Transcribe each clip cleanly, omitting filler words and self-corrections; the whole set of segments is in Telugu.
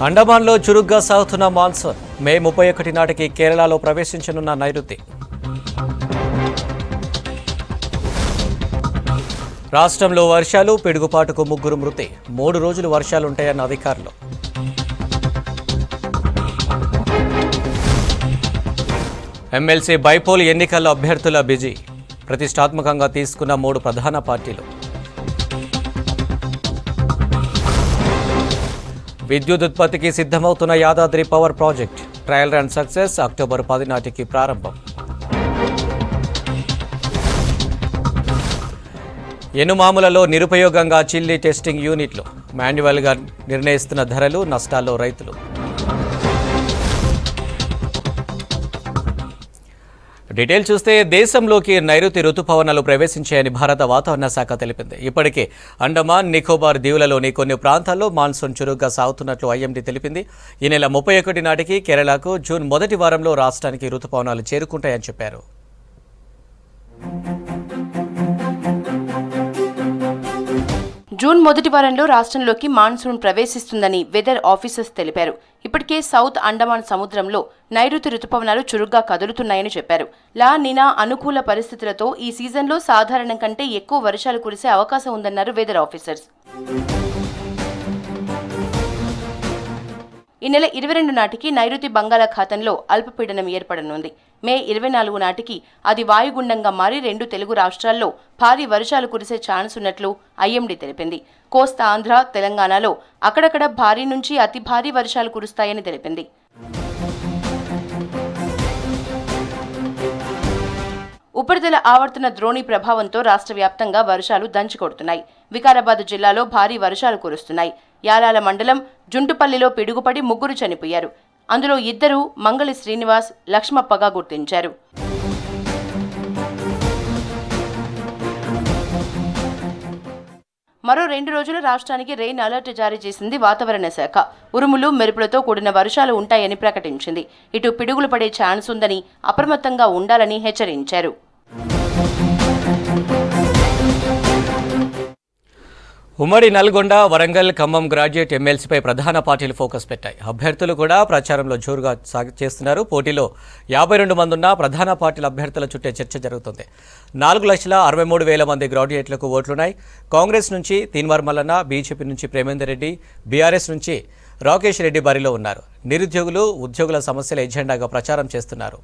అండమాన్లో చురుగ్గా సాగుతున్న మాన్సూన్ మే 31 నాటికి కేరళలో ప్రవేశించనున్న నైరుతి. రాష్ట్రంలో వర్షాలు, పిడుగుపాటుకు 3 మృతి. 3 రోజులు వర్షాలుంటాయన్న అధికారులు. ఎమ్మెల్సీ బైపోల్ ఎన్నికల్లో అభ్యర్థుల బిజీ. ప్రతిష్టాత్మకంగా తీసుకున్న 3 ప్రధాన పార్టీలు. విద్యుత్ ఉత్పత్తికి సిద్ధమవుతున్న Yadadri power project trial run success. October 10 నాటికి ప్రారంభం. ఎనుమాములలో నిరుపయోగంగా చిల్లీ టెస్టింగ్ యూనిట్లు. మాన్యువల్గా నిర్ణయిస్తున్న ధరలు, నష్టాల్లో రైతులు. డీటెయిల్ చూస్తే దేశంలోకి నైరుతి రుతుపవనాలు ప్రవేశించాయని భారత వాతావరణ శాఖ తెలిపింది. ఇప్పటికే అండమాన్ నికోబార్ దీవులలోని కొన్ని ప్రాంతాల్లో మాన్సూన్ చురుగ్గా సాగుతున్నట్లు ఐఎండీ తెలిపింది. ఈ నెల 31 నాటికి కేరళకు, జూన్ మొదటి వారంలో రాష్ట్రానికి రుతుపవనాలు చేరుకుంటాయని చెప్పారు. జూన్ మొదటి వారంలో రాష్ట్రంలోకి మాన్సూన్ ప్రవేశిస్తుందని వెదర్ ఆఫీసర్స్ తెలిపారు. ఇప్పటికే సౌత్ అండమాన్ సముద్రంలో నైరుతి రుతుపవనాలు చురుగ్గా కదులుతున్నాయని చెప్పారు. లా నినా అనుకూల పరిస్థితులతో ఈ సీజన్లో సాధారణం కంటే ఎక్కువ వర్షాలు కురిసే అవకాశం ఉందన్నారు వెదర్ ఆఫీసర్స్. ఈ నెల 22 నాటికి నైరుతి బంగాళాఖాతంలో అల్పపీడనం ఏర్పడనుంది. మే 24 నాటికి అది వాయుగుండంగా మారి 2 తెలుగు రాష్ట్రాల్లో భారీ వర్షాలు కురిసే ఛాన్స్ ఉన్నట్లు ఐఎండీ తెలిపింది. కోస్తా ఆంధ్ర, తెలంగాణలో అక్కడక్కడ భారీ నుంచి అతి భారీ వర్షాలు కురుస్తాయని తెలిపింది. ఉపరితల ఆవర్తన ద్రోణి ప్రభావంతో రాష్ట్ర వ్యాప్తంగా వర్షాలు దంచుకొడుతున్నాయి. వికారాబాద్ జిల్లాలో భారీ వర్షాలు కురుస్తున్నాయి. యాలాల మండలం జుంటుపల్లిలో పిడుగుపడి 3 చనిపోయారు. అందులో 2 మంగళి శ్రీనివాస్, లక్ష్మప్పగా గుర్తించారు. మరో 2 రోజులు రాష్ట్రానికి రెయిన్ అలర్ట్ జారీ చేసింది వాతావరణ శాఖ. ఉరుములు, మెరుపులతో కూడిన వర్షాలు ఉంటాయని ప్రకటించింది. ఇటు పిడుగులు పడే ఛాన్స్ ఉందని, అప్రమత్తంగా ఉండాలని హెచ్చరించారు. ఉమ్మడి నల్గొండ, వరంగల్, ఖమ్మం గ్రాడ్యుయేట్ ఎమ్మెల్సీపై ప్రధాన పార్టీలు ఫోకస్ పెట్టాయి. అభ్యర్థులు కూడా ప్రచారంలో జోరుగా చేస్తున్నారు. పోటీలో 52 మంది ఉన్న ప్రధాన పార్టీల అభ్యర్థుల చుట్టే చర్చ జరుగుతుంది. 4,63,000 మంది గ్రాడ్యుయేట్లకు ఓట్లున్నాయి. కాంగ్రెస్ నుంచి తీన్మార్ మల్లన్న, బీజేపీ నుంచి ప్రేమేందర్ రెడ్డి, బీఆర్ఎస్ నుంచి రాకేష్ రెడ్డి బరిలో ఉన్నారు. నిరుద్యోగులు, ఉద్యోగుల సమస్యల ఎజెండాగా ప్రచారం చేస్తున్నారు.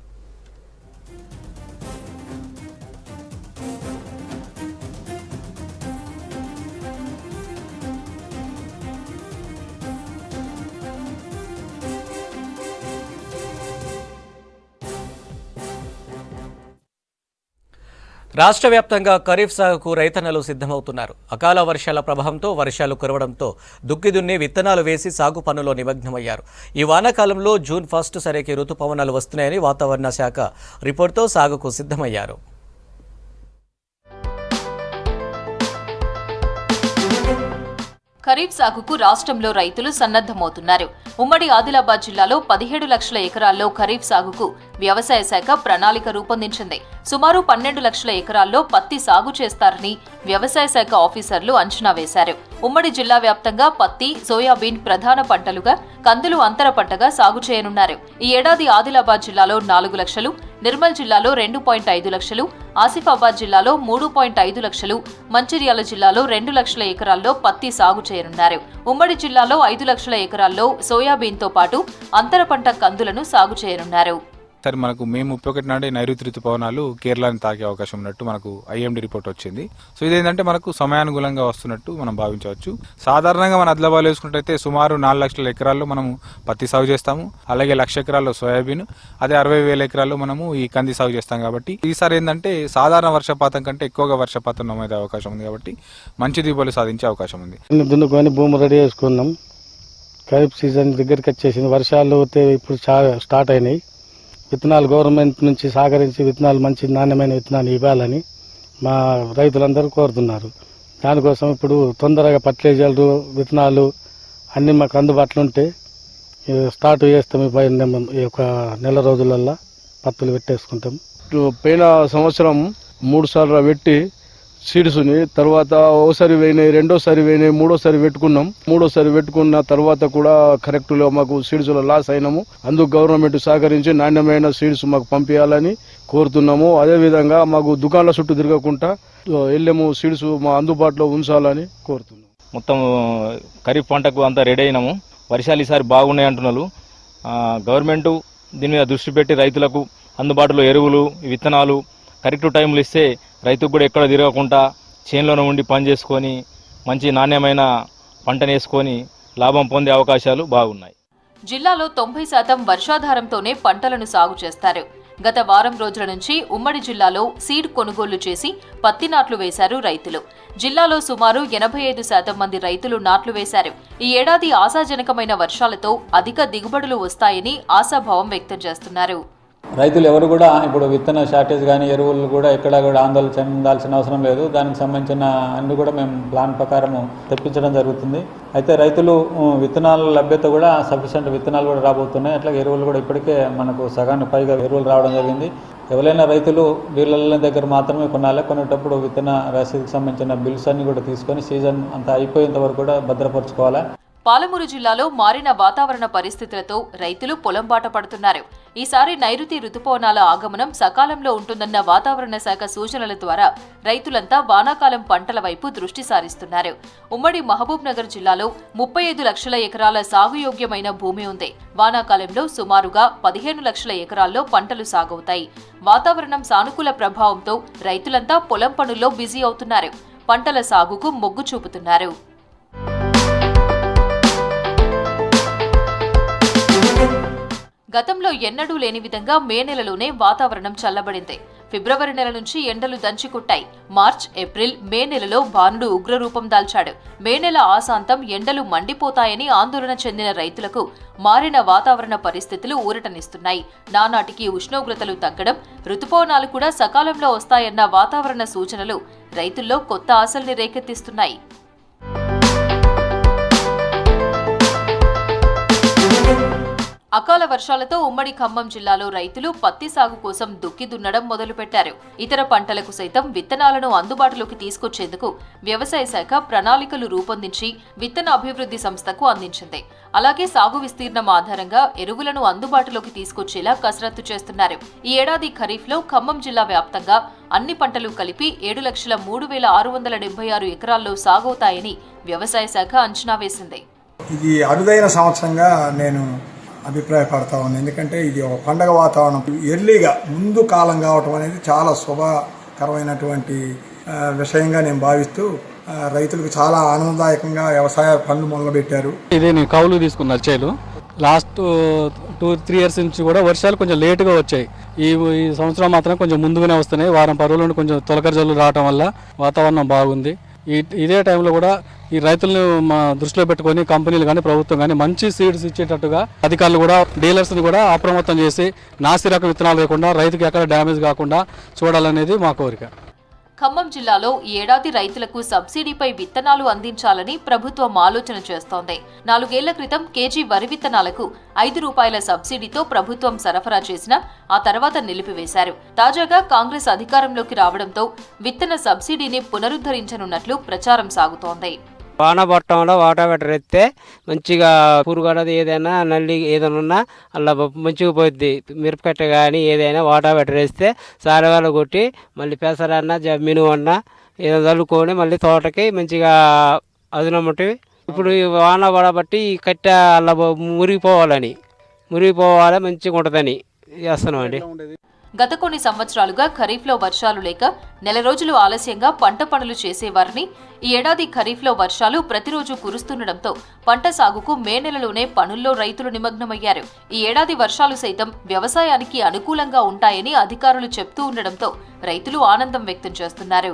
రాష్ట్ర వ్యాప్తంగా ఖరీఫ్ సాగుకు రైతన్నలు సిద్ధమవుతున్నారు. అకాల వర్షాల ప్రభావంతో వర్షాలు కురవడంతో దుక్కిదున్ని విత్తనాలు వేసి సాగు పనుల్లో నిమగ్నమయ్యారు. ఈ వానాకాలంలో జూన్ 1 సరికి రుతుపవనాలు వస్తున్నాయని వాతావరణ శాఖ రిపోర్టుతో సాగుకు సిద్ధమయ్యారు. ఖరీఫ్ సాగుకు రాష్ట్రంలో రైతులు సన్నద్ధమవుతున్నారు. ఉమ్మడి ఆదిలాబాద్ జిల్లాలో 17 లక్షల ఎకరాల్లో ఖరీఫ్ సాగుకు వ్యవసాయ శాఖ ప్రణాళిక రూపొందించింది. సుమారు 12 లక్షల ఎకరాల్లో పత్తి సాగు చేస్తారని వ్యవసాయ శాఖ ఆఫీసర్లు అంచనా వేశారు. ఉమ్మడి జిల్లా వ్యాప్తంగా పత్తి, సోయాబీన్ ప్రధాన పంటలుగా, కందులు అంతర పంటగా సాగు చేయనున్నారు. ఈ ఏడాది ఆదిలాబాద్ జిల్లాలో 4 లక్షలు, నిర్మల్ జిల్లాలో 2.5 లక్షలు, ఆసిఫాబాద్ జిల్లాలో 3.5 లక్షలు, మంచిర్యాల జిల్లాలో 2 లక్షల ఎకరాల్లో పత్తి సాగు చేయనున్నారు. ఉమ్మడి జిల్లాలో 5 లక్షల ఎకరాల్లో సోయాబీన్తో పాటు అంతర పంట కందులను సాగు చేయనున్నారు. సరే, మనకు మే 31 నాడే నైరుతి రుతుపవనాలు కేరళని తాకే అవకాశం ఉన్నట్టు మనకు ఐఎండీ రిపోర్ట్ వచ్చింది. సో ఇదేంటంటే మనకు సమయానుకూలంగా వస్తున్నట్టు మనం భావించవచ్చు. సాధారణంగా మన ఆదిలాబాద్ వేసుకున్నట్టయితే సుమారు 4 లక్షల ఎకరాల్లో మనము పత్తి సాగు చేస్తాము. అలాగే 1,00,000 ఎకరాల్లో సోయాబీన్, అదే 60,000 ఎకరాల్లో మనము ఈ కంది సాగు చేస్తాం. కాబట్టి ఈసారి ఏంటంటే సాధారణ వర్షపాతం కంటే ఎక్కువగా వర్షపాతం నమోదే అవకాశం ఉంది. కాబట్టి మంచి దిగుబడులు సాధించే అవకాశం ఉంది. దున్నుకొని భూమి రెడీ చేసుకున్నాం. ఖరీఫ్ సీజన్ దగ్గరికి వచ్చేసింది. వర్షాలు ఇప్పుడు స్టార్ట్ అయినాయి. విత్తనాలు గవర్నమెంట్ నుంచి సహకరించి విత్తనాలు మంచి నాణ్యమైన విత్తనాలు ఇవ్వాలని మా రైతులందరూ కోరుతున్నారు. దానికోసం ఇప్పుడు తొందరగా ఫర్టిలైజర్లు, విత్తనాలు అన్నీ మాకు అందుబాటులో ఉంటే స్టార్ట్ చేస్తాం. ఈ ఒక నెల రోజులల్లో పత్తులు పెట్టేసుకుంటాం. పోయిన సంవత్సరం 3 సార్లు పెట్టి సీడ్స్ని. తర్వాత ఓసారి వేయినాయి, రెండోసారి వేయినాయి, మూడోసారి పెట్టుకున్నాం. మూడోసారి పెట్టుకున్న తర్వాత కూడా కరెక్ట్లో మాకు సీడ్స్లో లాస్ అయినాము. అందుకు గవర్నమెంట్ సహకరించి నాణ్యమైన సీడ్స్ మాకు పంపించాలని కోరుతున్నాము. అదేవిధంగా మాకు దుకాణాల చుట్టూ తిరగకుండా ఎల్లెము సీడ్స్ మా అందుబాటులో ఉంచాలని కోరుతున్నాం. మొత్తం ఖరీఫ్ పంటకు అంతా రెడీ అయినాము. వర్షాలు ఈసారి బాగున్నాయి అంటున్నారు. గవర్నమెంట్ దీని మీద దృష్టి పెట్టి రైతులకు అందుబాటులో ఎరువులు, విత్తనాలు కరెక్ట్ టైంలో ఇస్తే రైతుకు కూడా ఎక్కడ తిరగకుండా చేనులోనే ఉండి పని చేసుకొని మంచి నాణ్యమైన పంటను వేసుకొని లాభం పొందే అవకాశాలు బాగున్నాయి. జిల్లాలో 90% వర్షాధారంతోనే పంటలను సాగు చేస్తారు. గత వారం రోజుల నుంచి ఉమ్మడి జిల్లాలో సీడ్ కొనుగోళ్లు చేసి పత్తి నాట్లు వేశారు రైతులు. జిల్లాలో సుమారు 85% మంది రైతులు నాట్లు వేశారు. ఈ ఏడాది ఆశాజనకమైన వర్షాలతో అధిక దిగుబడులు వస్తాయని ఆశాభావం వ్యక్తం చేస్తున్నారు. రైతులు ఎవరు కూడా ఇప్పుడు విత్తన షార్టేజ్ కానీ ఎరువులు కూడా ఎక్కడ కూడా ఆందోళన చెందాల్సిన అవసరం లేదు. దానికి సంబంధించిన అన్ని కూడా మేము ప్లాన్ ప్రకారం తెప్పించడం జరుగుతుంది. అయితే రైతులు విత్తనాల లభ్యత కూడా సఫిషియెంట్ విత్తనాలు కూడా రాబోతున్నాయి. అట్లాగే ఎరువులు కూడా ఇప్పటికే మనకు సగానికి పైగా ఎరువులు రావడం జరిగింది. ఎవరైనా రైతులు వీళ్ళ దగ్గర మాత్రమే కొనాలి. కొనేటప్పుడు విత్తన రసీదుకు సంబంధించిన బిల్స్ అన్ని కూడా తీసుకొని సీజన్ అంతా అయిపోయేంత వరకు కూడా భద్రపరచుకోవాలి. పాలమూరు జిల్లాలో మారిన వాతావరణ పరిస్థితులతో రైతులు పొలం బాట పడుతున్నారు. ఈసారి నైరుతి రుతుపవనాల ఆగమనం సకాలంలో ఉంటుందన్న వాతావరణ శాఖ సూచనల ద్వారా రైతులంతా వానాకాలం పంటల వైపు దృష్టి సారిస్తున్నారు. ఉమ్మడి మహబూబ్ నగర్ జిల్లాలో 35 లక్షల ఎకరాల సాగుయోగ్యమైన భూమి ఉంది. వానాకాలంలో సుమారుగా 15 లక్షల ఎకరాల్లో పంటలు సాగవుతాయి. వాతావరణం సానుకూల ప్రభావంతో రైతులంతా పొలం పనుల్లో బిజీ అవుతున్నారు. పంటల సాగుకు మొగ్గు చూపుతున్నారు. గతంలో ఎన్నడూ లేని విధంగా మే నెలలోనే వాతావరణం చల్లబడింది. ఫిబ్రవరి నెల నుంచి ఎండలు దంచికొట్టాయి. మార్చ్, ఏప్రిల్, మే నెలలో భానుడు ఉగ్రరూపం దాల్చాడు. మే నెల ఆశాంతం ఎండలు మండిపోతాయని ఆందోళన చెందిన రైతులకు మారిన వాతావరణ పరిస్థితులు ఊరటనిస్తున్నాయి. నానాటికి ఉష్ణోగ్రతలు తగ్గడం, రుతుపవనాలు కూడా సకాలంలో వస్తాయన్న వాతావరణ సూచనలు రైతుల్లో కొత్త ఆశల్ని రేకెత్తిస్తున్నాయి. అకాల వర్షాలతో ఉమ్మడి ఖమ్మం జిల్లాలో రైతులు పత్తి సాగు కోసం దుక్కి దున్నడం మొదలుపెట్టారు. ఇతర పంటలకు సైతం విత్తనాలను అందుబాటులోకి తీసుకొచ్చేందుకు వ్యవసాయ శాఖ ప్రణాళికలు రూపొందించి విత్తన అభివృద్ధి సంస్థకు అందించింది. అలాగే సాగు విస్తీర్ణం ఆధారంగా ఎరువులను అందుబాటులోకి తీసుకొచ్చేలా కసరత్తు చేస్తున్నారు. ఈ ఏడాది ఖరీఫ్లో ఖమ్మం జిల్లా వ్యాప్తంగా అన్ని పంటలు కలిపి 7,03,676 ఎకరాల్లో సాగవుతాయని వ్యవసాయ శాఖ అంచనా వేసింది. ఇది అరుదైన సంవత్సరంగా నేను అభిప్రాయపడతా ఉన్నాను. ఎందుకంటే ఇది ఒక పండగ వాతావరణం ఎర్లీగా ముందు కాలం కావటం అనేది చాలా శుభకరమైనటువంటి విషయంగా నేను భావిస్తూ రైతులకు చాలా ఆనందదాయకంగా వ్యవసాయ పనులు మొదలుపెట్టారు. ఇదే నేను కౌలు తీసుకున్న చేలు లాస్ట్ 2-3 ఇయర్స్ నుంచి కూడా వర్షాలు కొంచెం లేటుగా వచ్చాయి. ఈ సంవత్సరం మాత్రం కొంచెం ముందుగానే వస్తున్నాయి. వారం 10 రోజుల నుండి కొంచెం తొలకరి జల్లులు రావడం వల్ల వాతావరణం బాగుంది. ఇదే టైంలో కూడా ఈ రైతులను దృష్టిలో పెట్టుకొని కంపెనీలు కానీ ప్రభుత్వం కానీ మంచి సీడ్స్ ఇచ్చేటట్టుగా అధికారులు కూడా డీలర్స్ని కూడా అప్రమత్తం చేసి నాసి రకం విత్తనాలు లేకుండా రైతుకి ఎక్కడ డ్యామేజ్ కాకుండా చూడాలనేది మా కోరిక. ఖమ్మం జిల్లాలో ఈ ఏడాది రైతులకు సబ్సిడీపై విత్తనాలు అందించాలని ప్రభుత్వం ఆలోచన చేస్తోంది. 4 ఏళ్ల క్రితం కేజీ వరి విత్తనాలకు ₹5 సబ్సిడీతో ప్రభుత్వం సరఫరా చేసినా ఆ తర్వాత నిలిపివేశారు. తాజాగా కాంగ్రెస్ అధికారంలోకి రావడంతో విత్తన సబ్సిడీని పునరుద్ధరించనున్నట్లు ప్రచారం సాగుతోంది. వాన పట్టడంలో వాటావెటర్ ఎత్తే మంచిగా పురుగడది ఏదైనా నల్లి ఏదైనా ఉన్నా అలా మంచిగా పోద్ది. మిరపకట్ట కానీ ఏదైనా వాటావెటర్ వేస్తే సారగాలు కొట్టి మళ్ళీ పెసరన్నా మినుము అన్నా ఏదైనా చల్లుకొని మళ్ళీ తోటకి మంచిగా అదునమ్మటి. ఇప్పుడు వాన పడబట్టి ఈ కట్టె అలా మురిగిపోవాలి మంచిగా ఉంటుందని చేస్తున్నామండి. గత కొన్ని సంవత్సరాలుగా ఖరీఫ్లో వర్షాలు లేక నెల రోజులు ఆలస్యంగా పంట పనులు చేసేవారని ఈ ఏడాది ఖరీఫ్లో వర్షాలు ప్రతిరోజు కురుస్తుండటంతో పంట సాగుకు మే నెలలోనే పనుల్లో రైతులు నిమగ్నమయ్యారు. ఈ ఏడాది వర్షాలు సైతం వ్యవసాయానికి అనుకూలంగా ఉంటాయని అధికారులు చెప్తూ ఉండడంతో రైతులు ఆనందం వ్యక్తం చేస్తున్నారు.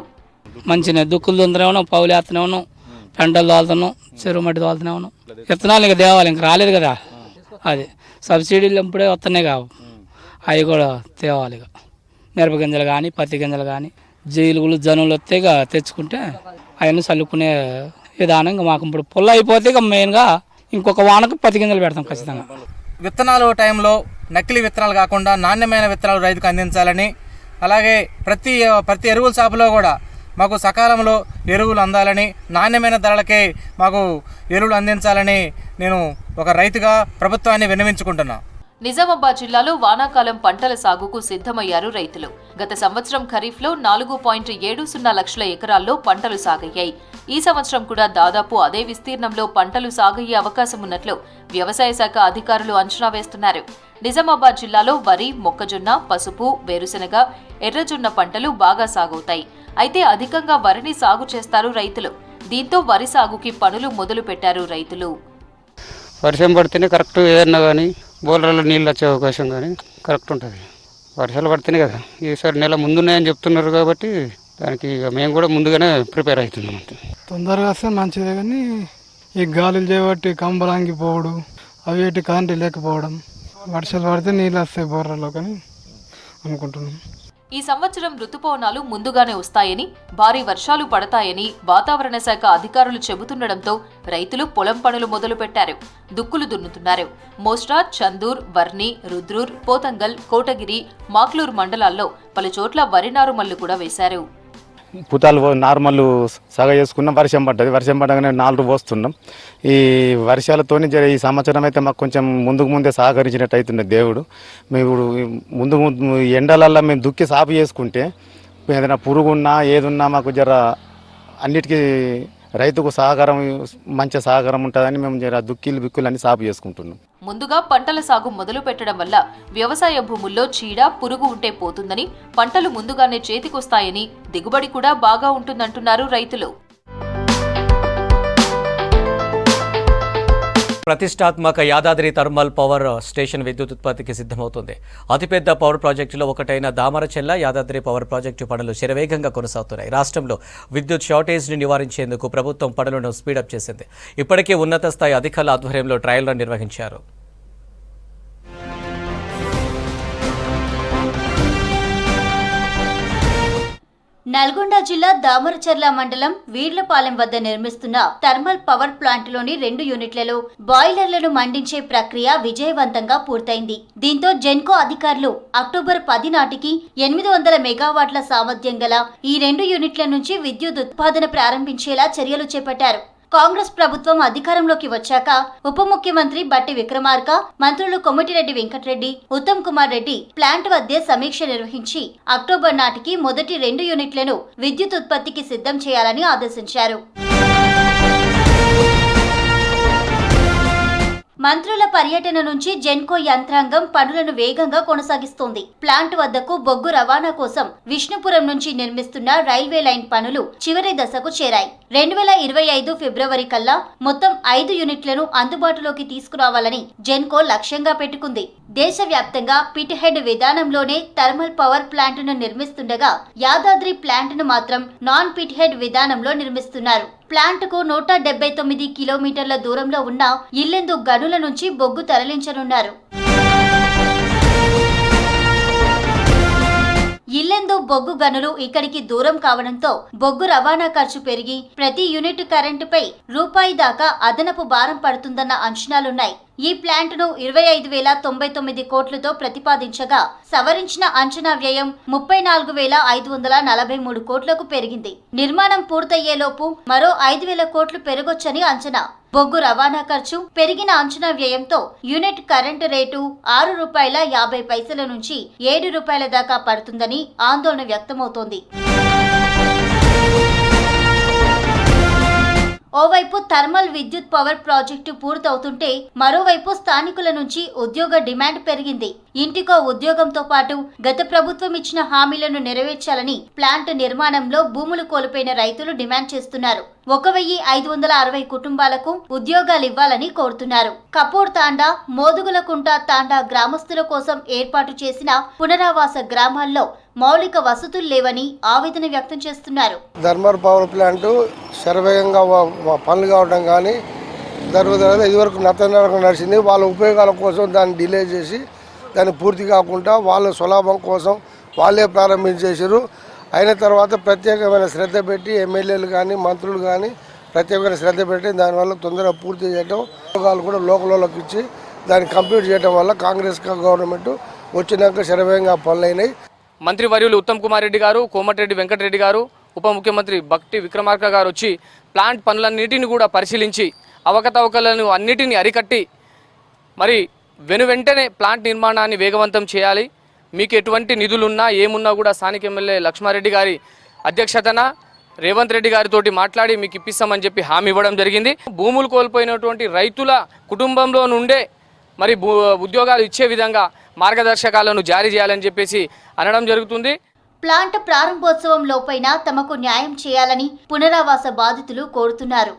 మంచిగా దుక్కులు తొందరగా పౌలు వేస్తూనే ఉన్నాం, పెంటలు తోలుతున్నాం, చెరువు మట్టి తోలుతూనే ఉన్నాం. విత్తనాలు ఇంకా దేవాలి, ఇంకా రాలేదు కదా. అది సబ్సిడీలు ఇప్పుడే వస్తున్నాయి కావు, అవి కూడా తేవాలి. ఇక మిరప గింజలు కానీ పత్తి గింజలు కానీ జీలుగులు జనులు వస్తే ఇక తెచ్చుకుంటే అవన్నీ చల్లుకునే విధానం. ఇంకా మాకు ఇప్పుడు పొల్ల అయిపోతే ఇక మెయిన్గా ఇంకొక వానకు పత్తి గింజలు పెడతాం ఖచ్చితంగా. విత్తనాలు టైంలో నకిలీ విత్తనాలు కాకుండా నాణ్యమైన విత్తనాలు రైతుకు అందించాలని, అలాగే ప్రతి ఎరువుల షాపులో కూడా మాకు సకాలంలో ఎరువులు అందాలని, నాణ్యమైన ధరలకే మాకు ఎరువులు అందించాలని నేను ఒక రైతుగా ప్రభుత్వాన్ని విన్నవించుకుంటున్నాను. నిజామాబాద్ జిల్లాలో వానాకాలం పంటల సాగుకు సిద్ధమయ్యారు రైతులు. గత సంవత్సరం ఖరీఫ్లో 4.70 లక్షల ఎకరాల్లో పంటలు సాగయ్యాయి. ఈ సంవత్సరం కూడా దాదాపు అదే విస్తీర్ణంలో పంటలు సాగయ్యే అవకాశం ఉన్నట్లు వ్యవసాయ శాఖ అధికారులు అంచనా వేస్తున్నారు. నిజామాబాద్ జిల్లాలో వరి, మొక్కజొన్న, పసుపు, వేరుశెనగ, ఎర్రజొన్న పంటలు బాగా సాగవుతాయి. అయితే అధికంగా వరిని సాగు చేస్తారు రైతులు. దీంతో వరి సాగుకి పనులు మొదలు పెట్టారు రైతులు. వర్షం పడితేనే కరెక్ట్ ఏదన్నా కానీ బోర్లలో నీళ్ళు వచ్చే అవకాశం కానీ కరెక్ట్ ఉంటుంది. వర్షాలు పడితేనే కదా. ఈసారి నెల ముందున్నాయని చెప్తున్నారు కాబట్టి దానికి ఇక మేము కూడా ముందుగానే ప్రిపేర్ అవుతున్నాం. అంతే తొందరగా వస్తే మంచిదే, కానీ ఈ గాలులు చేయబట్టి కంబలాంగిపోవడం, అవి ఏంటి కరెంటు లేకపోవడం, వర్షాలు పడితే నీళ్ళు వస్తాయి బోర్లలో కానీ అనుకుంటున్నాం. ఈ సంవత్సరం రుతుపవనాలు ముందుగానే వస్తాయని, భారీ వర్షాలు పడతాయని వాతావరణ శాఖ అధికారులు చెబుతుండటంతో రైతులు పొలం పనులు మొదలుపెట్టారు. దుక్కులు దున్నుతున్నారు. మోస్టా, చందూర్, వర్ని, రుద్రూర్, పోతంగల్, కోటగిరి, మాక్లూర్ మండలాల్లో పలుచోట్ల వరి నారుమళ్లు కూడా వేశారు. పుతాలు నార్మల్ సాగ చేసుకున్నాం. వర్షం పడ్డది. వర్షం పడగానే 4 పోస్తున్నాం. ఈ వర్షాలతోని ఈ సంవత్సరం అయితే మాకు కొంచెం ముందే సహకరించినట్టు అవుతుంది దేవుడు. మేము ముందు ఎండలల్లో మేము దుక్కి సాపు చేసుకుంటే ఏదైనా పురుగున్నా ఏదున్నా మాకు జర అన్నిటికీ రైతుకు సహకారం, మంచి సహకారం ఉంటుందని మేము జర దుక్కిలు అన్ని సాపు చేసుకుంటున్నాం. ముందుగా పంటల సాగు మొదలు పెట్టడం వల్ల వ్యవసాయ భూముల్లో చీడ, పురుగు ఉంటే పోతుందని, పంటలు ముందుగానే చేతికొస్తాయని, దిగుబడి కూడా బాగా ఉంటుందంటున్నారు రైతులు. ప్రతిష్టాత్మక యాదాద్రి థర్మల్ పవర్ స్టేషన్ విద్యుత్ ఉత్పత్తికి సిద్ధమవుతుంది. అతిపెద్ద పవర్ ప్రాజెక్టులో ఒకటైన దామరచెల్ల యాదాద్రి పవర్ ప్రాజెక్టు పనులు శరవేగంగా కొనసాగుతున్నాయి. రాష్ట్రంలో విద్యుత్ షార్టేజ్ని నివారించేందుకు ప్రభుత్వం పనులను స్పీడప్ చేసింది. ఇప్పటికే ఉన్నత స్థాయి అధికారుల ఆధ్వర్యంలో ట్రయల్ రన్ నిర్వహించారు. నల్గొండ జిల్లా దామరచర్ల మండలం వీర్లపాలెం వద్ద నిర్మిస్తున్న థర్మల్ పవర్ ప్లాంట్లోని 2 యూనిట్లలో బాయిలర్లను మండించే ప్రక్రియ విజయవంతంగా పూర్తయింది. దీంతో జెన్కో అధికారులు అక్టోబర్ 10 నాటికి 800 మెగావాట్ల సామర్థ్యం గల ఈ 2 యూనిట్ల నుంచి విద్యుత్ ఉత్పాదన ప్రారంభించేలా చర్యలు చేపట్టారు. కాంగ్రెస్ ప్రభుత్వం అధికారంలోకి వచ్చాక ఉప ముఖ్యమంత్రి బట్టి విక్రమార్క, మంత్రులు కొమటిరెడ్డి వెంకటరెడ్డి, ఉత్తమ్ కుమార్ రెడ్డి ప్లాంట్ వద్దే సమీక్ష నిర్వహించి అక్టోబర్ నాటికి మొదటి 2 యూనిట్లను విద్యుత్ ఉత్పత్తికి సిద్ధం చేయాలని ఆదేశించారు. మంత్రుల పర్యటన నుంచి జెన్కో యంత్రాంగం పనులను వేగంగా కొనసాగిస్తోంది. ప్లాంట్ వద్దకు బొగ్గు రవాణా కోసం విష్ణుపురం నుంచి నిర్మిస్తున్న రైల్వే లైన్ పనులు చివరి దశకు చేరాయి. 2025 ఫిబ్రవరి కల్లా మొత్తం 5 యూనిట్లను అందుబాటులోకి తీసుకురావాలని జెన్కో లక్ష్యంగా పెట్టుకుంది. దేశవ్యాప్తంగా పిట్ హెడ్ విధానంలోనే థర్మల్ పవర్ ప్లాంట్ ను నిర్మిస్తుండగా యాదాద్రి ప్లాంట్ ను మాత్రం నాన్ పిట్ హెడ్ విధానంలో నిర్మిస్తున్నారు. ప్లాంట్ కు 179 కిలోమీటర్ల దూరంలో ఉన్న ఇల్లెందు గనుల నుంచి బొగ్గు తరలించనున్నారు. ఇల్లెందు బొగ్గు గనులు ఇక్కడికి దూరం కావడంతో బొగ్గు రవాణా ఖర్చు పెరిగి ప్రతి యూనిట్ కరెంటుపై రూపాయి దాకా అదనపు భారం పడుతుందన్న అంచనాలున్నాయి. ఈ ప్లాంట్ ను 25,099 కోట్లతో ప్రతిపాదించగా సవరించిన అంచనా వ్యయం 34,543 కోట్లకు పెరిగింది. నిర్మాణం పూర్తయ్యేలోపు మరో 5,000 కోట్లు పెరగొచ్చని అంచనా. బొగ్గు రవాణా ఖర్చు పెరిగిన అంచనా వ్యయంతో యూనిట్ కరెంటు రేటు ₹6.50 నుంచి ₹7 దాకా పడుతుందని ఆందోళన వ్యక్తమవుతోంది. ఓవైపు థర్మల్ విద్యుత్ పవర్ ప్రాజెక్టు పూర్తవుతుంటే మరోవైపు స్థానికుల నుంచి ఉద్యోగ డిమాండ్ పెరిగింది. ఇంటికో ఉద్యోగంతో పాటు గత ప్రభుత్వం ఇచ్చిన హామీలను నెరవేర్చాలని ప్లాంట్ నిర్మాణంలో భూములు కోల్పోయిన రైతులు డిమాండ్ చేస్తున్నారు. 1,560 కుటుంబాలకు ఉద్యోగాలివ్వాలని కోరుతున్నారు. కపూర్ తాండా, మోదుగులకుంట తాండా గ్రామస్తుల కోసం ఏర్పాటు చేసిన పునరావాస గ్రామాల్లో మౌలిక వసతులు లేవని ఆవేదన వ్యక్తం చేస్తున్నారు. థర్మల్ పవర్ ప్లాంట్ శరవేగంగా పనులు కావడం కానీ జరుగుతుంది. ఇదివరకు నత్తనరకం నడిచింది. వాళ్ళ ఉపయోగాల కోసం దాన్ని డిలే చేసి దాన్ని పూర్తి కాకుండా వాళ్ళ సులభం కోసం వాళ్ళే ప్రారంభించేసారు. అయిన తర్వాత ప్రత్యేకమైన శ్రద్ధ పెట్టి ఎమ్మెల్యేలు కానీ మంత్రులు కానీ ప్రత్యేకమైన శ్రద్ధ పెట్టి దానివల్ల తొందరగా పూర్తి చేయడం, ఉద్యోగాలు కూడా లోకల్లోకి ఇచ్చి దాన్ని కంప్లీట్ చేయడం వల్ల కాంగ్రెస్ గవర్నమెంట్ వచ్చినాక శరవేగంగా పనులైనాయి. మంత్రి వర్యులు ఉత్తమ్ కుమార్ రెడ్డి గారు, కోమటిరెడ్డి వెంకటరెడ్డి గారు, ఉప ముఖ్యమంత్రి భట్టి విక్రమార్క గారు వచ్చి ప్లాంట్ పనులన్నిటిని కూడా పరిశీలించి అవకతవకలను అన్నిటిని అరికట్టి మరి వెంటనే ప్లాంట్ నిర్మాణాన్ని వేగవంతం చేయాలి. మీకు ఎటువంటి నిధులున్నా ఏమున్నా కూడా స్థానిక ఎమ్మెల్యే లక్ష్మారెడ్డి గారి అధ్యక్షతన రేవంత్ రెడ్డి గారితో మాట్లాడి మీకు ఇప్పిస్తామని చెప్పి హామీ ఇవ్వడం జరిగింది. భూములు కోల్పోయినటువంటి రైతుల కుటుంబంలో నుండే మరి ఉద్యోగాలు ఇచ్చే విధంగా మార్గదర్శకాలను జారీ చేయాలని చెప్పేసి అనడం జరుగుతుంది. ప్లాంట్ ప్రారంభోత్సవం లోపైనా తమకు న్యాయం చేయాలని పునరావాస బాధితులు కోరుతున్నారు.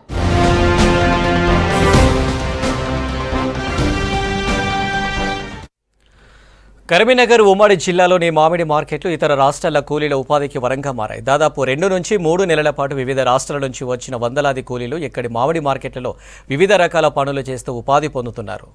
కరీంనగర్ ఉమ్మడి జిల్లాలోని మామిడి మార్కెట్లు ఇతర రాష్ట్రాల కూలీల ఉపాధికి వరంగా మారాయి. దాదాపు 2 నుంచి 3 నెలల పాటు వివిధ రాష్ట్రాల నుంచి వచ్చిన వందలాది కూలీలు ఇక్కడి మామిడి మార్కెట్లలో వివిధ రకాల పనులు చేస్తూ ఉపాధి పొందుతున్నారు.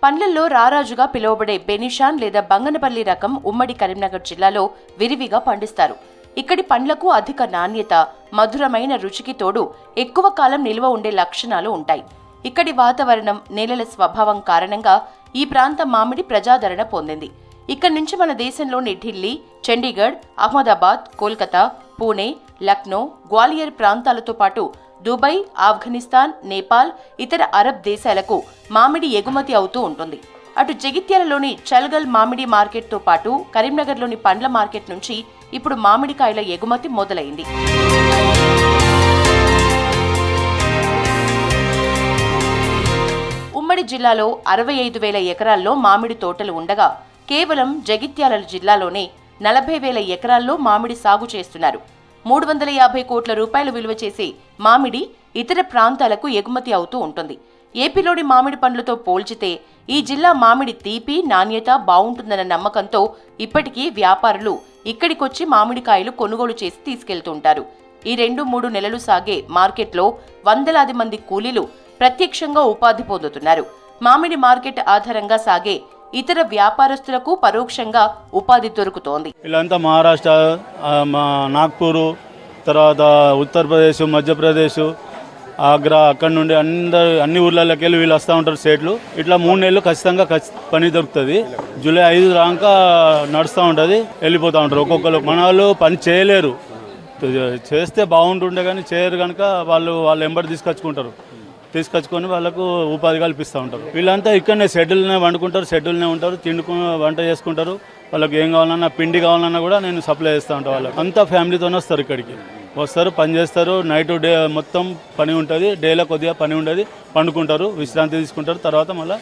పండ్లల్లో రారాజుగా పిలువబడే బెనిషాన్ లేదా బంగనపల్లి రకం ఉమ్మడి కరీంనగర్ జిల్లాలో విరివిగా పండిస్తారు. ఇక్కడి పండ్లకు అధిక నాణ్యత, మధురమైన రుచికి తోడు ఎక్కువ కాలం నిల్వ ఉండే లక్షణాలు ఉంటాయి. ఇక్కడి వాతావరణం, నేలల స్వభావం కారణంగా ఈ ప్రాంత మామిడి ప్రజాదరణ పొందింది. ఇక్కడి నుంచి మన దేశంలోని ఢిల్లీ, చండీగఢ్, అహ్మదాబాద్, కోల్కతా, పూణే, లక్నో, గ్వాలియర్ ప్రాంతాలతో పాటు దుబాయ్, ఆఫ్ఘనిస్తాన్, నేపాల్, ఇతర అరబ్ దేశాలకు మామిడి ఎగుమతి అవుతూ ఉంటుంది. అటు జగిత్యాలలోని చల్గల్ మామిడి మార్కెట్తో పాటు కరీంనగర్లోని పండ్ల మార్కెట్ నుంచి ఇప్పుడు మామిడికాయల ఎగుమతి మొదలైంది. ఉమ్మడి జిల్లాలో 65,000 ఎకరాల్లో మామిడి తోటలు ఉండగా కేవలం జగిత్యాల జిల్లాలోనే 40,000 ఎకరాల్లో మామిడి సాగు చేస్తున్నారు. 350 కోట్ల రూపాయలు విలువ చేసే మామిడి ఇతర ప్రాంతాలకు ఎగుమతి అవుతూ ఉంటుంది. ఏపీలోని మామిడి పండ్లతో పోల్చితే ఈ జిల్లా మామిడి తీపి, నాణ్యత బాగుంటుందన్న నమ్మకంతో ఇప్పటికీ వ్యాపారులు ఇక్కడికొచ్చి మామిడికాయలు కొనుగోలు చేసి తీసుకెళ్తుంటారు. ఈ 2-3 నెలలు సాగే మార్కెట్లో వందలాది మంది కూలీలు ప్రత్యక్షంగా ఉపాధి పొందుతున్నారు. మామిడి మార్కెట్ ఆధారంగా సాగే ఇతర వ్యాపారస్తులకు పరోక్షంగా ఉపాధి దొరుకుతోంది. వీళ్ళంతా మహారాష్ట్ర, నాగ్పూర్, తర్వాత ఉత్తరప్రదేశ్, మధ్యప్రదేశ్, ఆగ్రా, అక్కడ నుండి అన్ని ఊర్లలోకి వెళ్ళి వీళ్ళు వస్తూ ఉంటారు స్టేట్లు. ఇట్లా 3 నెలలు ఖచ్చితంగా పని దొరుకుతుంది. జూలై 5 దాకా నడుస్తూ ఉంటుంది, వెళ్ళిపోతూ ఉంటారు. ఒక్కొక్కరు మన వాళ్ళు పని చేయలేరు, చేస్తే బాగుంటుండే కానీ చేయరు కనుక వాళ్ళు ఎంబడి తీసుకొచ్చుకొని వాళ్ళకు ఉపాధి కల్పిస్తూ ఉంటారు. వీళ్ళంతా ఇక్కడనే షెడ్యూల్నే వండుకుంటారు, షెడ్యూల్నే ఉంటారు, వంట చేసుకుంటారు. వాళ్ళకి ఏం కావాలన్నా, పిండి కావాలన్నా కూడా నేను సప్లై చేస్తూ ఉంటాను. వాళ్ళకి అంతా ఫ్యామిలీతోనే వస్తారు, ఇక్కడికి వస్తారు, పని చేస్తారు. నైట్ డే మొత్తం పని ఉంటుంది, డేలో కొద్దిగా పని ఉండదు, పండుకుంటారు, విశ్రాంతి తీసుకుంటారు, తర్వాత మళ్ళీ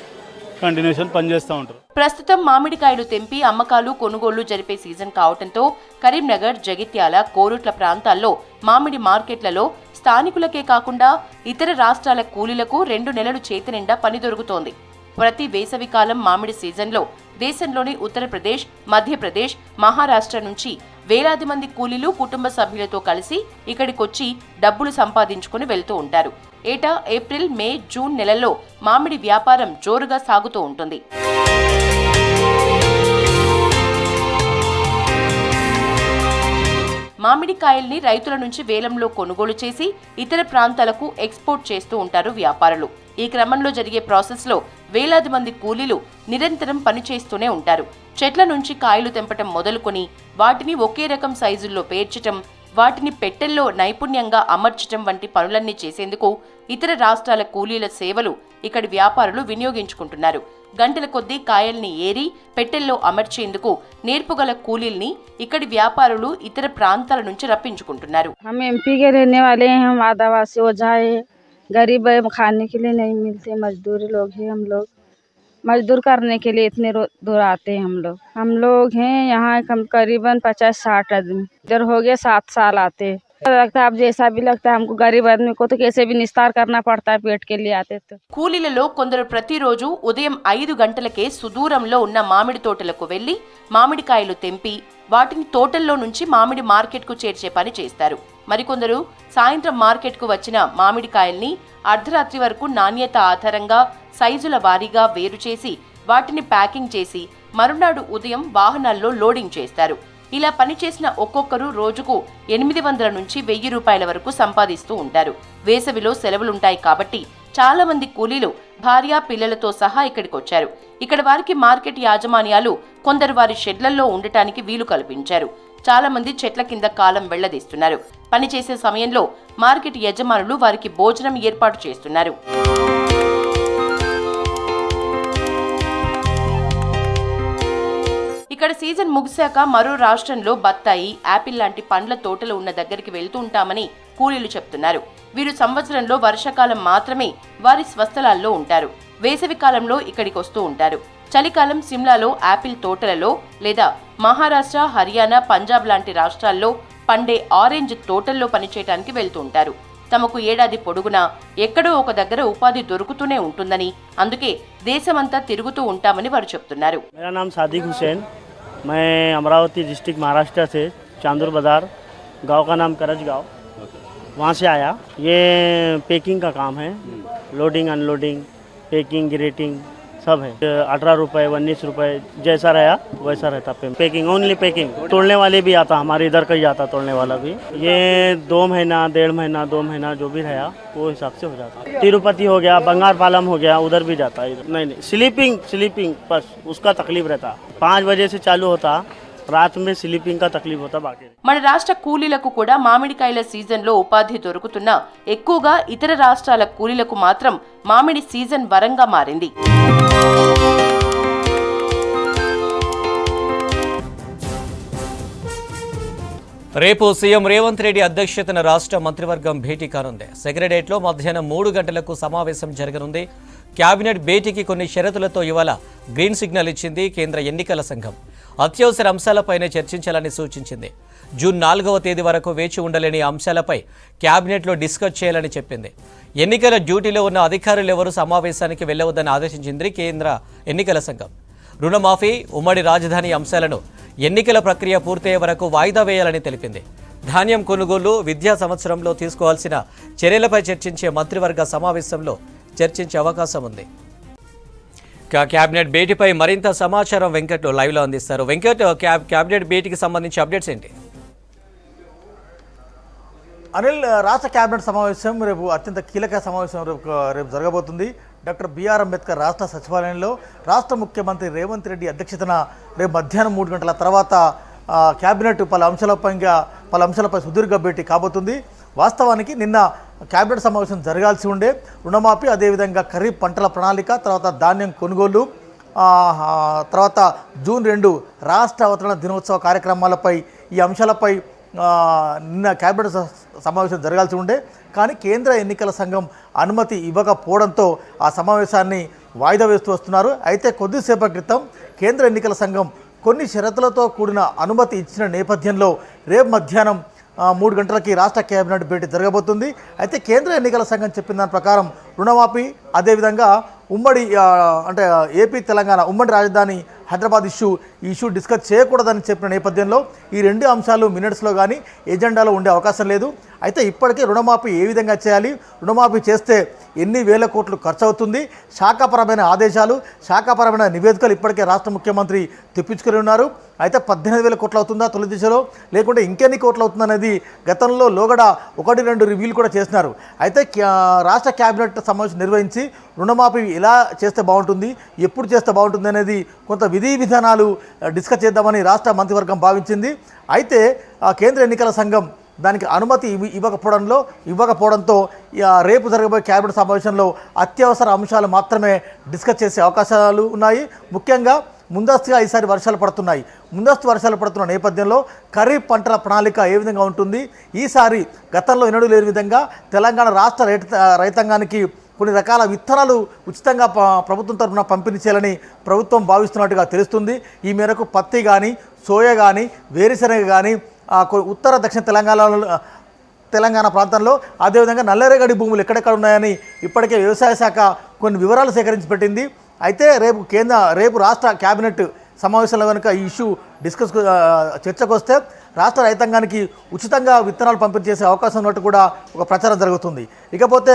కంటిన్యూషన్ పని చేస్తూ ఉంటారు. ప్రస్తుతం మామిడికాయలు తెంపి అమ్మకాలు, కొనుగోళ్లు జరిపే సీజన్ కావడంతో కరీంనగర్, జగిత్యాల, కోరుట్ల ప్రాంతాల్లో మామిడి మార్కెట్లలో స్థానికులకే కాకుండా ఇతర రాష్ట్రాల కూలీలకు 2 నెలలు చేతి నిండా పని దొరుకుతోంది. ప్రతి వేసవికాలం మామిడి సీజన్లో దేశంలోని ఉత్తరప్రదేశ్, మధ్యప్రదేశ్, మహారాష్ట్ర నుంచి వేలాది మంది కూలీలు కుటుంబ సభ్యులతో కలిసి ఇక్కడికొచ్చి డబ్బులు సంపాదించుకుని వెళ్తూ ఉంటారు. ఏటా ఏప్రిల్, మే, జూన్ నెలల్లో మామిడి వ్యాపారం జోరుగా సాగుతూ ఉంటుంది. మామిడికాయల్ని రైతుల నుంచి వేలంలో కొనుగోలు చేసి ఇతర ప్రాంతాలకు ఎక్స్పోర్ట్ చేస్తూ ఉంటారు వ్యాపారులు. ఈ క్రమంలో జరిగే ప్రాసెస్లో వేలాది మంది కూలీలు నిరంతరం పనిచేస్తూనే ఉంటారు. చెట్ల నుంచి కాయలు తెంపటం మొదలుకొని వాటిని ఒకే రకం సైజుల్లో పేర్చటం, వాటిని పెట్టెల్లో నైపుణ్యంగా అమర్చటం వంటి పనులన్నీ చేసేందుకు ఇతర రాష్ట్రాల కూలీల సేవలు ఇక్కడి వ్యాపారులు వినియోగించుకుంటున్నారు. గంటల కొద్దీ కాయల్ని ఏరి పెట్టెల్లో అమర్చేందుకు నేర్పుగల కూలీల్ని ఇక్కడి వ్యాపారులు ఇతర ప్రాంతాల నుంచి రప్పించుకుంటున్నారు. गरीब खाने के लिए नहीं मिलते, मजदूर लोग हैं हम लोग, मजदूर करने के लिए इतने दूर आते हैं हम लोग हैं यहाँ करीबन 50-60 आदमी, इधर हो गया 7 साल आते हैं. लगता है अब जैसा भी लगता है हमको, गरीब आदमी को तो कैसे भी निस्तार करना पड़ता है, पेट के लिए आते तो. కూలీలలో కొందరు ప్రతిరోజు ఉదయం 5 గంటలకే సుదూరంలో ఉన్న మామిడి తోటలకు వెళ్లి మామిడికాయలు తెంపి వాటిని తోటల్లో నుంచి మామిడి మార్కెట్కు చేర్చే పని చేస్తారు. మరికొందరు సాయంత్రం మార్కెట్కు వచ్చిన మామిడికాయల్ని అర్ధరాత్రి వరకు నాణ్యత ఆధారంగా సైజుల వారీగా వేరు చేసి వాటిని ప్యాకింగ్ చేసి మరునాడు ఉదయం వాహనాల్లో లోడింగ్ చేస్తారు. ఇలా పనిచేసిన ఒక్కొక్కరు రోజుకు 800 నుంచి 1000 రూపాయల వరకు సంపాదిస్తూ ఉంటారు. వేసవిలో సెలవులుంటాయి కాబట్టి చాలా మంది కూలీలు భార్య పిల్లలతో సహా ఇక్కడికి వచ్చారు. ఇక్కడ వారికి మార్కెట్ యాజమాన్యాలు కొందరు వారి షెడ్లలో ఉండటానికి వీలు కల్పించారు. చాలా మంది చెట్ల కింద కాలం వెళ్లదీస్తున్నారు. పనిచేసే సమయంలో మార్కెట్ యజమానులు వారికి భోజనం ఏర్పాటు చేస్తున్నారు. ఇక్కడ సీజన్ ముగిశాక మరో రాష్ట్రంలో బత్తాయి, యాపిల్ లాంటి పండ్ల తోటలు ఉన్న దగ్గరికి వెళ్తూ ఉంటామని కూలీలు చెప్తున్నారు. వీరు సంవత్సరంలో వర్షాకాలం మాత్రమే వారి స్వస్థలాల్లో ఉంటారు. వేసవి కాలంలో ఇక్కడికి వస్తూ ఉంటారు. చలికాలం సిమ్లాలో యాపిల్ తోటలలో లేదా మహారాష్ట్ర, హర్యానా, పంజాబ్ లాంటి రాష్ట్రాల్లో పండే ఆరెంజ్ తోటల్లో పనిచేయడానికి వెళ్తూ ఉంటారు. తమకు ఏడాది పొడుగునా ఎక్కడో ఒక దగ్గర ఉపాధి దొరుకుతూనే ఉంటుందని, అందుకే దేశమంతా తిరుగుతూ ఉంటామని వారు చెప్తున్నారు. मेरा नाम सादिक हुसैन, मैं अमरावती डिस्ट्रिक्ट महाराष्ट्र से चांदूर बाजार गांव का नाम करज गांव, वहाँ से आया। ये पैकिंग का काम है, लोडिंग अनलोडिंग, पैकिंग ग्रेटिंग सब है। 18 रुपये 19 रुपये जैसा रहा वैसा रहता। पैकिंग ओनली पैकिंग, तोड़ने वाले भी आता, हमारे इधर का ही आता तोड़ने वाला भी। ये 2 महीना 1.5 महीना 2 महीना जो भी रहा वो हिसाब से हो जाता। तिरुपति हो गया, बंगार पालम हो गया, उधर भी जाता है। नहीं स्लीपिंग बस उसका तकलीफ रहता। 5 बजे से चालू होता, రాత్ మే స్లీపింగ్ కా తక్లీఫ్ హోతా బాకీ. మన రాష్ట్ర కూలీలకు కూడా మామిడికాయల సీజన్లో ఉపాధి దొరుకుతున్నా ఎక్కువగా ఇతర రాష్ట్రాల కూలీలకు మాత్రం మామిడి సీజన్ వరంగా మారింది. రేపు సీఎం రేవంత్ రెడ్డి అధ్యక్షతన రాష్ట్ర మంత్రివర్గం భేటీ కానుంది. సెక్రటేరియట్లో మధ్యాహ్నం 3 గంటలకు సమావేశం జరగనుంది. కేబినెట్ భేటీకి కొన్ని షరతులతో ఇవాళ గ్రీన్ సిగ్నల్ ఇచ్చింది కేంద్ర ఎన్నికల సంఘం. అత్యవసర అంశాలపైనే చర్చించాలని సూచించింది. జూన్ 4వ తేదీ వరకు వేచి ఉండలేని అంశాలపై కేబినెట్లో డిస్కస్ చేయాలని చెప్పింది. ఎన్నికల డ్యూటీలో ఉన్న అధికారులెవరూ సమావేశానికి వెళ్లవద్దని ఆదేశించింది కేంద్ర ఎన్నికల సంఘం. రుణమాఫీ, ఉమ్మడి రాజధాని అంశాలను ఎన్నికల ప్రక్రియ పూర్తయ్యే వరకు వాయిదా వేయాలని తెలిపింది. ధాన్యం కొనుగోలు, విద్యా సంవత్సరంలో తీసుకోవాల్సిన చర్యలపై చర్చించే మంత్రివర్గ సమావేశంలో చర్చించే అవకాశం ఉంది. కేబినెట్ భేటీపై మరింత సమాచారం వెంకట్ లైవ్లో అందిస్తారు. వెంకట్, కేబినెట్ భేటీకి సంబంధించి అప్డేట్స్ ఏంటి? అనిల్, రాష్ట్ర కేబినెట్ సమావేశం రేపు అత్యంత కీలక సమావేశం రేపు జరగబోతుంది. డాక్టర్ బిఆర్ అంబేద్కర్ రాష్ట్ర సచివాలయంలో రాష్ట్ర ముఖ్యమంత్రి రేవంత్ రెడ్డి అధ్యక్షతన రేపు మధ్యాహ్నం 3 గంటల తర్వాత కేబినెట్ పలు అంశాలపై సుదీర్ఘ భేటీ కాబోతుంది. వాస్తవానికి నిన్న కేబినెట్ సమావేశం జరగాల్సి ఉండే రుణమాఫీ, అదేవిధంగా ఖరీఫ్ పంటల ప్రణాళిక, తర్వాత ధాన్యం కొనుగోలు, తర్వాత జూన్ 2 రాష్ట్ర అవతరణ దినోత్సవ కార్యక్రమాలపై ఈ అంశాలపై నిన్న కేబినెట్ సమావేశం జరగాల్సి ఉండే. కానీ కేంద్ర ఎన్నికల సంఘం అనుమతి ఇవ్వకపోవడంతో ఆ సమావేశాన్ని వాయిదా వేస్తూ వస్తున్నారు. అయితే కొద్దిసేపటి క్రితం కేంద్ర ఎన్నికల సంఘం కొన్ని షరతులతో కూడిన అనుమతి ఇచ్చిన నేపథ్యంలో రేపు మధ్యాహ్నం 3 గంటలకి రాష్ట్ర కేబినెట్ భేటీ జరగబోతుంది. అయితే కేంద్ర ఎన్నికల సంఘం చెప్పిన దాని ప్రకారం రుణమాఫీ, అదేవిధంగా ఉమ్మడి అంటే ఏపీ తెలంగాణ ఉమ్మడి రాజధాని హైదరాబాద్ ఇష్యూ డిస్కస్ చేయకూడదని చెప్పిన నేపథ్యంలో ఈ 2 అంశాలు మినిట్స్లో కానీ ఎజెండాలో ఉండే అవకాశం లేదు. అయితే ఇప్పటికే రుణమాఫీ ఏ విధంగా చేయాలి, రుణమాఫీ చేస్తే ఎన్ని వేల కోట్లు ఖర్చు అవుతుంది, శాఖాపరమైన ఆదేశాలు, శాఖాపరమైన నివేదికలు ఇప్పటికే రాష్ట్ర ముఖ్యమంత్రి తెప్పించుకొని ఉన్నారు. అయితే 18,000 కోట్లు అవుతుందా తొలి దిశలో, లేకుంటే ఇంకెన్ని కోట్లు అవుతుందనేది గతంలో లోగడ 1-2 రివ్యూలు కూడా చేసినారు. అయితే రాష్ట్ర కేబినెట్ సమావేశం నిర్వహించి రుణమాఫీ ఎలా చేస్తే బాగుంటుంది, ఎప్పుడు చేస్తే బాగుంటుంది అనేది కొంత విధి విధానాలు డిస్కస్ చేద్దామని రాష్ట్ర మంత్రివర్గం భావించింది. అయితే కేంద్ర ఎన్నికల సంఘం దానికి అనుమతి ఇవ్వకపోవడంతో రేపు జరగబోయే కేబినెట్ సమావేశంలో అత్యవసర అంశాలు మాత్రమే డిస్కస్ చేసే అవకాశాలు ఉన్నాయి. ముఖ్యంగా ముందస్తుగా ఈసారి వర్షాలు పడుతున్నాయి. ముందస్తు వర్షాలు పడుతున్న నేపథ్యంలో ఖరీఫ్ పంటల ప్రణాళిక ఏ విధంగా ఉంటుంది, ఈసారి గతంలో ఎన్నడూ లేని విధంగా తెలంగాణ రాష్ట్ర రైతాంగానికి కొన్ని రకాల విత్తనాలు ఉచితంగా ప్రభుత్వం తరఫున పంపిణీ చేయాలని ప్రభుత్వం భావిస్తున్నట్టుగా తెలుస్తుంది. ఈ మేరకు పత్తి కానీ, సోయా కానీ, వేరుశెనగ కానీ ఉత్తర దక్షిణ తెలంగాణ ప్రాంతంలో, అదేవిధంగా నల్లరేగడి భూములు ఎక్కడెక్కడ ఉన్నాయని ఇప్పటికే వ్యవసాయ శాఖ కొన్ని వివరాలు సేకరించి పెట్టింది. అయితే రేపు రాష్ట్ర కేబినెట్ సమావేశంలో కనుక ఈ ఇష్యూ చర్చకు వస్తే రాష్ట్ర రైతాంగానికి ఉచితంగా విత్తనాలు పంపిణీ చేసే అవకాశం ఉన్నట్టు కూడా ఒక ప్రచారం జరుగుతుంది. ఇకపోతే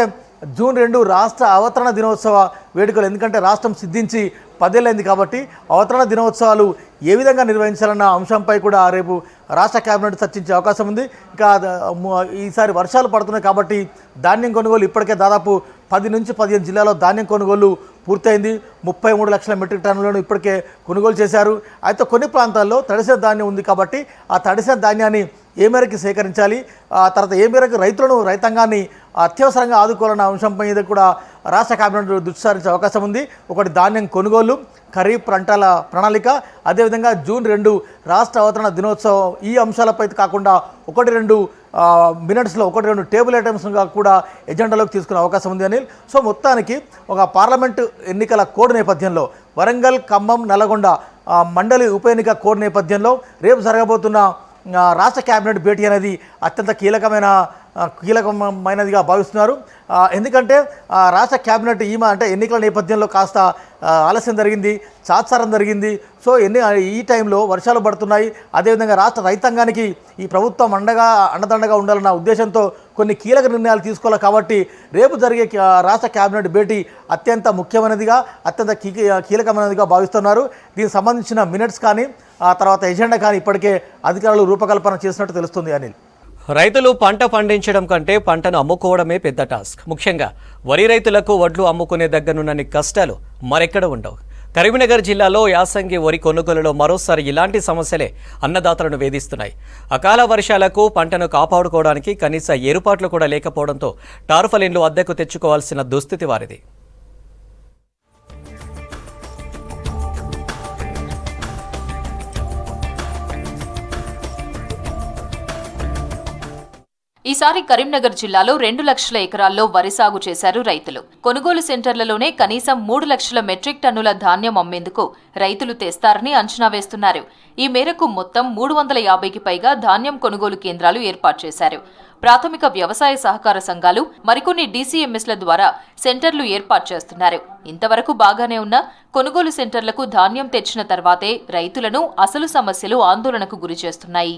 జూన్ 2 రాష్ట్ర అవతరణ దినోత్సవ వేడుకలు, ఎందుకంటే రాష్ట్రం సిద్ధించి 10 ఏళ్ళైంది కాబట్టి అవతరణ దినోత్సవాలు ఏ విధంగా నిర్వహించాలన్న అంశంపై కూడా రేపు రాష్ట్ర కేబినెట్ చర్చించే అవకాశం ఉంది. ఇంకా ఈసారి వర్షాలు పడుతున్నాయి కాబట్టి ధాన్యం కొనుగోలు ఇప్పటికే దాదాపు 10 నుంచి 15 జిల్లాలో ధాన్యం కొనుగోలు పూర్తయింది. 33 లక్షల మెట్రిక్ టన్నులను ఇప్పటికే కొనుగోలు చేశారు. అయితే కొన్ని ప్రాంతాల్లో తడిసిన ధాన్యం ఉంది కాబట్టి ఆ తడిసిన ధాన్యాన్ని ఏ మేరకు సేకరించాలి, తర్వాత ఏ మేరకు రైతాంగాన్ని అత్యవసరంగా ఆదుకోవాలన్న అంశం మీద కూడా రాష్ట్ర కేబినెట్ దృష్టి సారించే అవకాశం ఉంది. ఒకటి ధాన్యం కొనుగోలు, ఖరీఫ్ పంటల ప్రణాళిక, అదేవిధంగా జూన్ 2 రాష్ట్ర అవతరణ దినోత్సవం, ఈ అంశాలపై కాకుండా 1-2 మినిట్స్లో 1-2 టేబుల్ ఐటమ్స్గా కూడా ఎజెండాలోకి తీసుకునే అవకాశం ఉంది అనిల్. సో మొత్తానికి ఒక పార్లమెంటు ఎన్నికల కోడ్ నేపథ్యంలో వరంగల్, ఖమ్మం, నల్గొండ మండలి ఉప ఎన్నిక కోడ్ నేపథ్యంలో రేపు జరగబోతున్న రాష్ట్ర కేబినెట్ భేటీ అనేది అత్యంత కీలకమైనదిగా భావిస్తున్నారు. ఎందుకంటే రాష్ట్ర కేబినెట్ అంటే ఎన్నికల నేపథ్యంలో కాస్త ఆలస్యం జరిగింది, తాత్సారం జరిగింది. సో ఈ టైంలో వర్షాలు పడుతున్నాయి. అదేవిధంగా రాష్ట్ర రైతాంగానికి ఈ ప్రభుత్వం అండదండగా ఉండాలన్న ఉద్దేశంతో కొన్ని కీలక నిర్ణయాలు తీసుకోవాలి. కాబట్టి రేపు జరిగే రాష్ట్ర కేబినెట్ భేటీ అత్యంత ముఖ్యమైనదిగా, అత్యంత కీలకమైనదిగా భావిస్తున్నారు. దీనికి సంబంధించిన మినిట్స్ కానీ తర్వాత ఎజెండా కానీ ఇప్పటికే అధికారులు రూపకల్పన చేసినట్టు తెలుస్తుంది అనిల్. రైతులు పంట పండించడం కంటే పంటను అమ్ముకోవడమే పెద్ద టాస్క్. ముఖ్యంగా వరి రైతులకు వడ్లు అమ్ముకునే దగ్గరున్నన్ని కష్టాలు మరెక్కడ ఉండవు. కరీంనగర్ జిల్లాలో యాసంగి వరి కొనుగోలులో మరోసారి ఇలాంటి సమస్యలే అన్నదాతలను వేధిస్తున్నాయి. అకాల వర్షాలకు పంటను కాపాడుకోవడానికి కనీస ఏర్పాట్లు కూడా లేకపోవడంతో టార్ఫలిన్లు అద్దెకు తెచ్చుకోవాల్సిన దుస్థితి వారిది. ఈసారి కరీంనగర్ జిల్లాలో 2 లక్షల ఎకరాల్లో వరి సాగు చేశారు రైతులు. కొనుగోలు సెంటర్లలోనే కనీసం 3 లక్షల మెట్రిక్ టన్నుల ధాన్యం అమ్మేందుకు రైతులు తెస్తారని అంచనా వేస్తున్నారు. ఈ మేరకు మొత్తం 350కి పైగా ధాన్యం కొనుగోలు కేంద్రాలు ఏర్పాటు చేశారు. ప్రాథమిక వ్యవసాయ సహకార సంఘాలు మరికొన్ని డీసీఎంఎస్ల ద్వారా సెంటర్లు ఏర్పాటు చేస్తున్నారు. ఇంతవరకు బాగానే ఉన్న కొనుగోలు సెంటర్లకు ధాన్యం తెచ్చిన తర్వాతే రైతులను అసలు సమస్యలు ఆందోళనకు గురి చేస్తున్నాయి.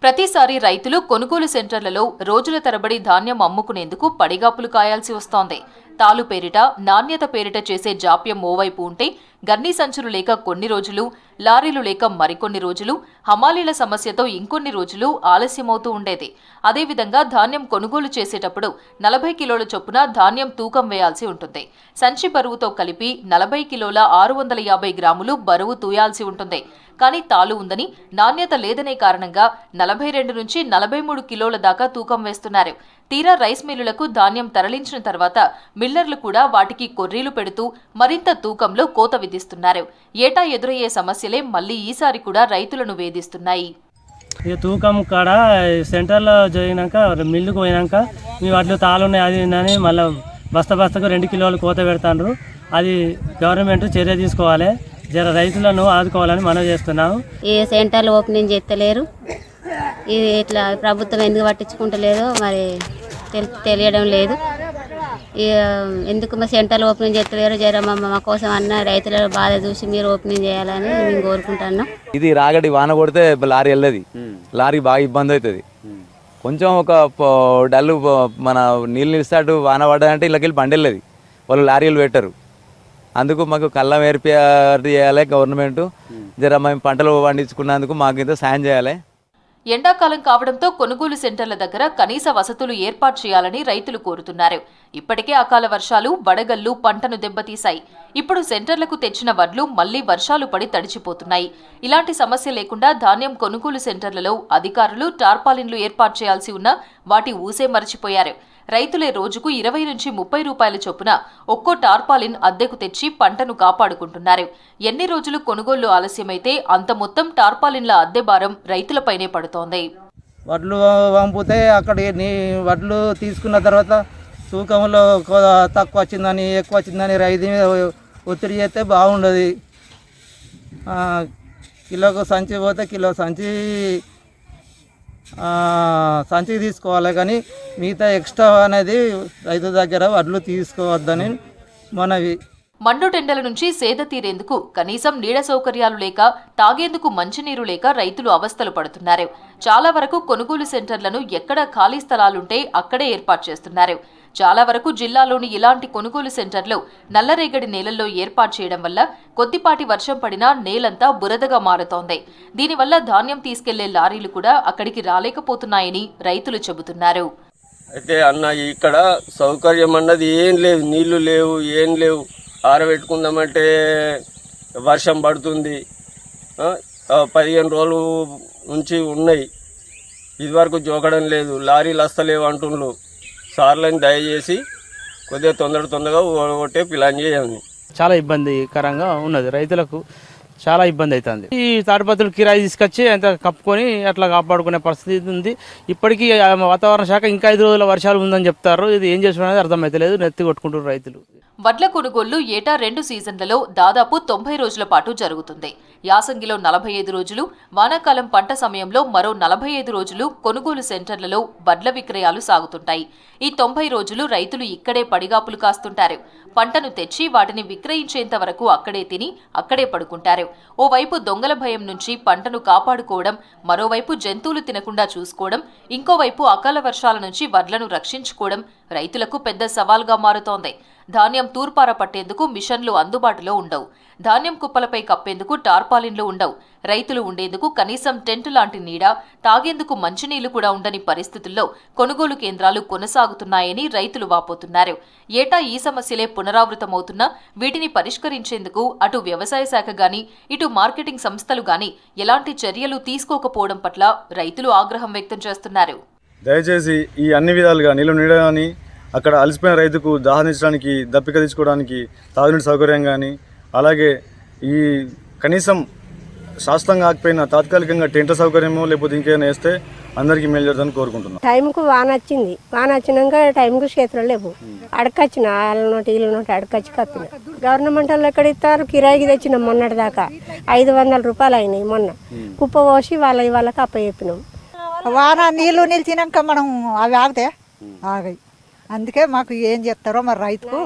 ప్రతిసారి రైతులు కొనుగోలు సెంటర్లలో రోజుల తరబడి ధాన్యం అమ్ముకునేందుకు పడిగాపులు కాయాల్సి వస్తోంది. తాలు పేరిట, నాణ్యత పేరిట చేసే జాప్యం ఓవైపు ఉంటే గన్నీ సంచులు లేక కొన్ని రోజులు, లారీలు లేక మరికొన్ని రోజులు, హమాలీల సమస్యతో ఇంకొన్ని రోజులు ఆలస్యమవుతూ ఉండేది. అదేవిధంగా ధాన్యం కొనుగోలు చేసేటప్పుడు 40 కిలోల చొప్పున ధాన్యం తూకం వేయాల్సి ఉంటుంది. సంచి బరువుతో కలిపి 40 కిలోల 650 గ్రాములు బరువు తూయాల్సి ఉంటుంది. కానీ తాలు ఉందని, నాణ్యత లేదనే కారణంగా 42 నుంచి 43 కిలోల దాకా తూకం వేస్తున్నారు. తీరా రైస్ మిల్లులకు ధాన్యం తరలించిన తర్వాత మిల్లర్లు కూడా వాటికి కొర్రీలు పెడుతూ మరింత తూకంలో కోత విధిస్తున్నారు. ఏటా ఎదురయ్యే సమస్యలే మళ్లీ ఈసారి కూడా రైతులను వేధిస్తున్నాయి. ఇక తూకం కాడ సెంటర్లో జరిగినాక మిల్లుకు పోయినాక మీ వాటిలో తాళున్నాయి అది అని మళ్ళీ బస్తకు 2 కిలోలు కోత పెడతాండ్రు. అది గవర్నమెంట్ చర్య తీసుకోవాలి, జర రైతులను ఆదుకోవాలని మనం చేస్తున్నాము. ఈ సెంటర్లు ఓపెనింగ్ చేస్తలేరు, ఇది ఇట్లా ప్రభుత్వం ఎందుకు పట్టించుకుంటలేదో మరి తెలియడం లేదు. ఎందుకు మా సెంటర్లు ఓపెనింగ్ చేస్తలేరు, జర మా కోసం అన్న రైతుల బాధ చూసి మీరు ఓపెనింగ్ చేయాలని మేము కోరుకుంటున్నాం. ఇది రాగడి వాన కొడితే లారీ వెళ్ళదు, లారీ బాగా ఇబ్బంది అవుతుంది. కొంచెం ఒక డల్లు మన నీళ్ళు నిలిస్తాడు వాన పడ్డాదంటే ఇళ్ళకెళ్ళి బండి వెళ్ళదు, వాళ్ళు లారీలు పెట్టరు. అందుకు మాకు కళ్ళం ఏర్పాటు చేయాలి గవర్నమెంట్. జర మేము పంటలు పండించుకున్నందుకు మాకు ఇంత సాయం చేయాలి. ఎండాకాలం కావడంతో కొనుగోలు సెంటర్ల దగ్గర కనీస వసతులు ఏర్పాటు చేయాలని రైతులు కోరుతున్నారు. ఇప్పటికే అకాల వర్షాలు, వడగళ్లు పంటను దెబ్బతీశాయి. ఇప్పుడు సెంటర్లకు తెచ్చిన వడ్లు మళ్లీ వర్షాలు పడి తడిచిపోతున్నాయి. ఇలాంటి సమస్య లేకుండా ధాన్యం కొనుగోలు సెంటర్లలో అధికారులు టార్పాలిన్లు ఏర్పాటు చేయాల్సి ఉన్నా వాటి ఊసే మరచిపోయారు. రైతులే రోజుకు 20 నుంచి 30 రూపాయల చొప్పున ఒక్కో టార్పాలిన్ అద్దెకు తెచ్చి పంటను కాపాడుకుంటున్నారు. ఎన్ని రోజులు కొనుగోళ్లు ఆలస్యమైతే అంత మొత్తం టార్పాలిన్ల అద్దె భారం రైతులపైనే పడుతోంది. వడ్లు పంపితే అక్కడ వడ్లు తీసుకున్న తర్వాత తూకంలో తక్కువ వచ్చిందని ఎక్కువ వచ్చిందని రైతు మీద ఒత్తిడి చేస్తే బాగుండదు. కిలోకు సంచి పోతే కిలో సంచి తీసుకోవాలి, కానీ మిగతా ఎక్స్ట్రా అనేది రైతు దగ్గర వడ్లు తీసుకోవద్దని మనవి. మండుటెండల నుంచి సేద తీరేందుకు కనీసం నీడ సౌకర్యాలు లేక, తాగేందుకు మంచినీరు లేక రైతులు అవస్థలు పడుతున్నారు. చాలా వరకు కొనుగోలు సెంటర్లను ఎక్కడ ఖాళీ స్థలాలుంటే అక్కడే ఏర్పాటు చేస్తున్నారు. చాలా వరకు జిల్లాలోని ఇలాంటి కొనుగోలు సెంటర్లు నల్లరేగడి నేలల్లో ఏర్పాటు చేయడం వల్ల కొద్దిపాటి వర్షం పడినా నేలంతా బురదగా మారుతోంది. దీనివల్ల ధాన్యం తీసుకెళ్లే లారీలు కూడా అక్కడికి రాలేకపోతున్నాయని రైతులు చెబుతున్నారు. అయితే అన్న ఇక్కడ సౌకర్యం అన్నది ఏం లేదు, నీళ్లు లేవు, ఏం లేవు. ఆరబెట్టుకుందామంటే వర్షం పడుతుంది. 15 రోజులు నుంచి ఉన్నాయి, ఇదివరకు జోకడం లేదు, లారీలు వస్తలేవు అంటుండ్రు. సార్లని దయచేసి కొద్దిగా తొందరగా ఓటే ప్లాన్ చేయండి. చాలా ఇబ్బందికరంగా ఉన్నది, రైతులకు చాలా ఇబ్బంది అవుతుంది. ఈ తాడిపత్రులు కిరాయి తీసుకొచ్చి అంత కప్పుకొని అట్లా కాపాడుకునే పరిస్థితి ఉంది. ఇప్పటికీ వాతావరణ శాఖ ఇంకా 5 రోజుల వర్షాలు ఉందని చెప్తారు. ఇది ఏం చేస్తున్నది అర్థమైతలేదు, నెత్తి కొట్టుకుంటారు రైతులు. వడ్ల కొనుగోళ్లు ఏటా 2 సీజన్లలో దాదాపు 90 రోజుల పాటు జరుగుతుంది. యాసంగిలో 45 రోజులు, వానాకాలం పంట సమయంలో మరో 45 రోజులు కొనుగోలు సెంటర్లలో వడ్ల విక్రయాలు సాగుతుంటాయి. ఈ 90 రోజులు రైతులు ఇక్కడే పడిగాపులు కాస్తుంటారు. పంటను తెచ్చి వాటిని విక్రయించేంత వరకు అక్కడే తిని అక్కడే పడుకుంటారు. ఓవైపు దొంగల భయం నుంచి పంటను కాపాడుకోవడం, మరోవైపు జంతువులు తినకుండా చూసుకోవడం, ఇంకోవైపు అకాల వర్షాల నుంచి వడ్లను రక్షించుకోవడం రైతులకు పెద్ద సవాల్గా మారుతోంది. ధాన్యం తూర్పార పట్టేందుకు మిషన్లు అందుబాటులో ఉండవు. ధాన్యం కుప్పలపై కప్పేందుకు టార్పాలిన్లు ఉండవు. రైతులు ఉండేందుకు కనీసం టెంట్ లాంటి నీడ, తాగేందుకు మంచినీళ్లు కూడా ఉండని పరిస్థితుల్లో కొనుగోలు కేంద్రాలు కొనసాగుతున్నాయని రైతులు వాపోతున్నారు. ఏటా ఈ సమస్యలే పునరావృతమవుతున్నా వీటిని పరిష్కరించేందుకు అటు వ్యవసాయ శాఖ గాని, ఇటు మార్కెటింగ్ సంస్థలు గాని ఎలాంటి చర్యలు తీసుకోకపోవడం పట్ల రైతులు ఆగ్రహం వ్యక్తం చేస్తున్నారు. దయచేసి ఈ అన్ని విధాలుగా నీళ్ళు నీడని, అక్కడ అలసిపోయిన రైతుకు దాహరించడానికి, దప్పిక తీసుకోవడానికి తాగునీటి సౌకర్యం కానీ, అలాగే ఈ కనీసం శాస్త్రంగా ఆగిపోయిన తాత్కాలికంగా టెంట్ సౌకర్యమో లేకపోతే ఇంకేమైనా వేస్తే అందరికీ మేలు జరుగుతుందని కోరుకుంటున్నాం. టైంకు వాన వచ్చింది, వాన వచ్చినాక టైంకు చేతులు లేవు, అడకొచ్చిన వాళ్ళ నోటి వీళ్ళ నోటి అడకొచ్చి కప్పిన. గవర్నమెంట్ వాళ్ళు ఎక్కడ ఇస్తారు? కిరాయికి తెచ్చినాం మొన్నటి దాకా 500 రూపాయలు అయినాయి. మొన్న కుప్ప పోసి వాళ్ళకి అప్ప చెప్పినాం. వాన నీళ్లు నిలిచినాక మనం అవి ఆగాయి. అందుకే మాకు ఏం చేస్తారో మరి రైతుకు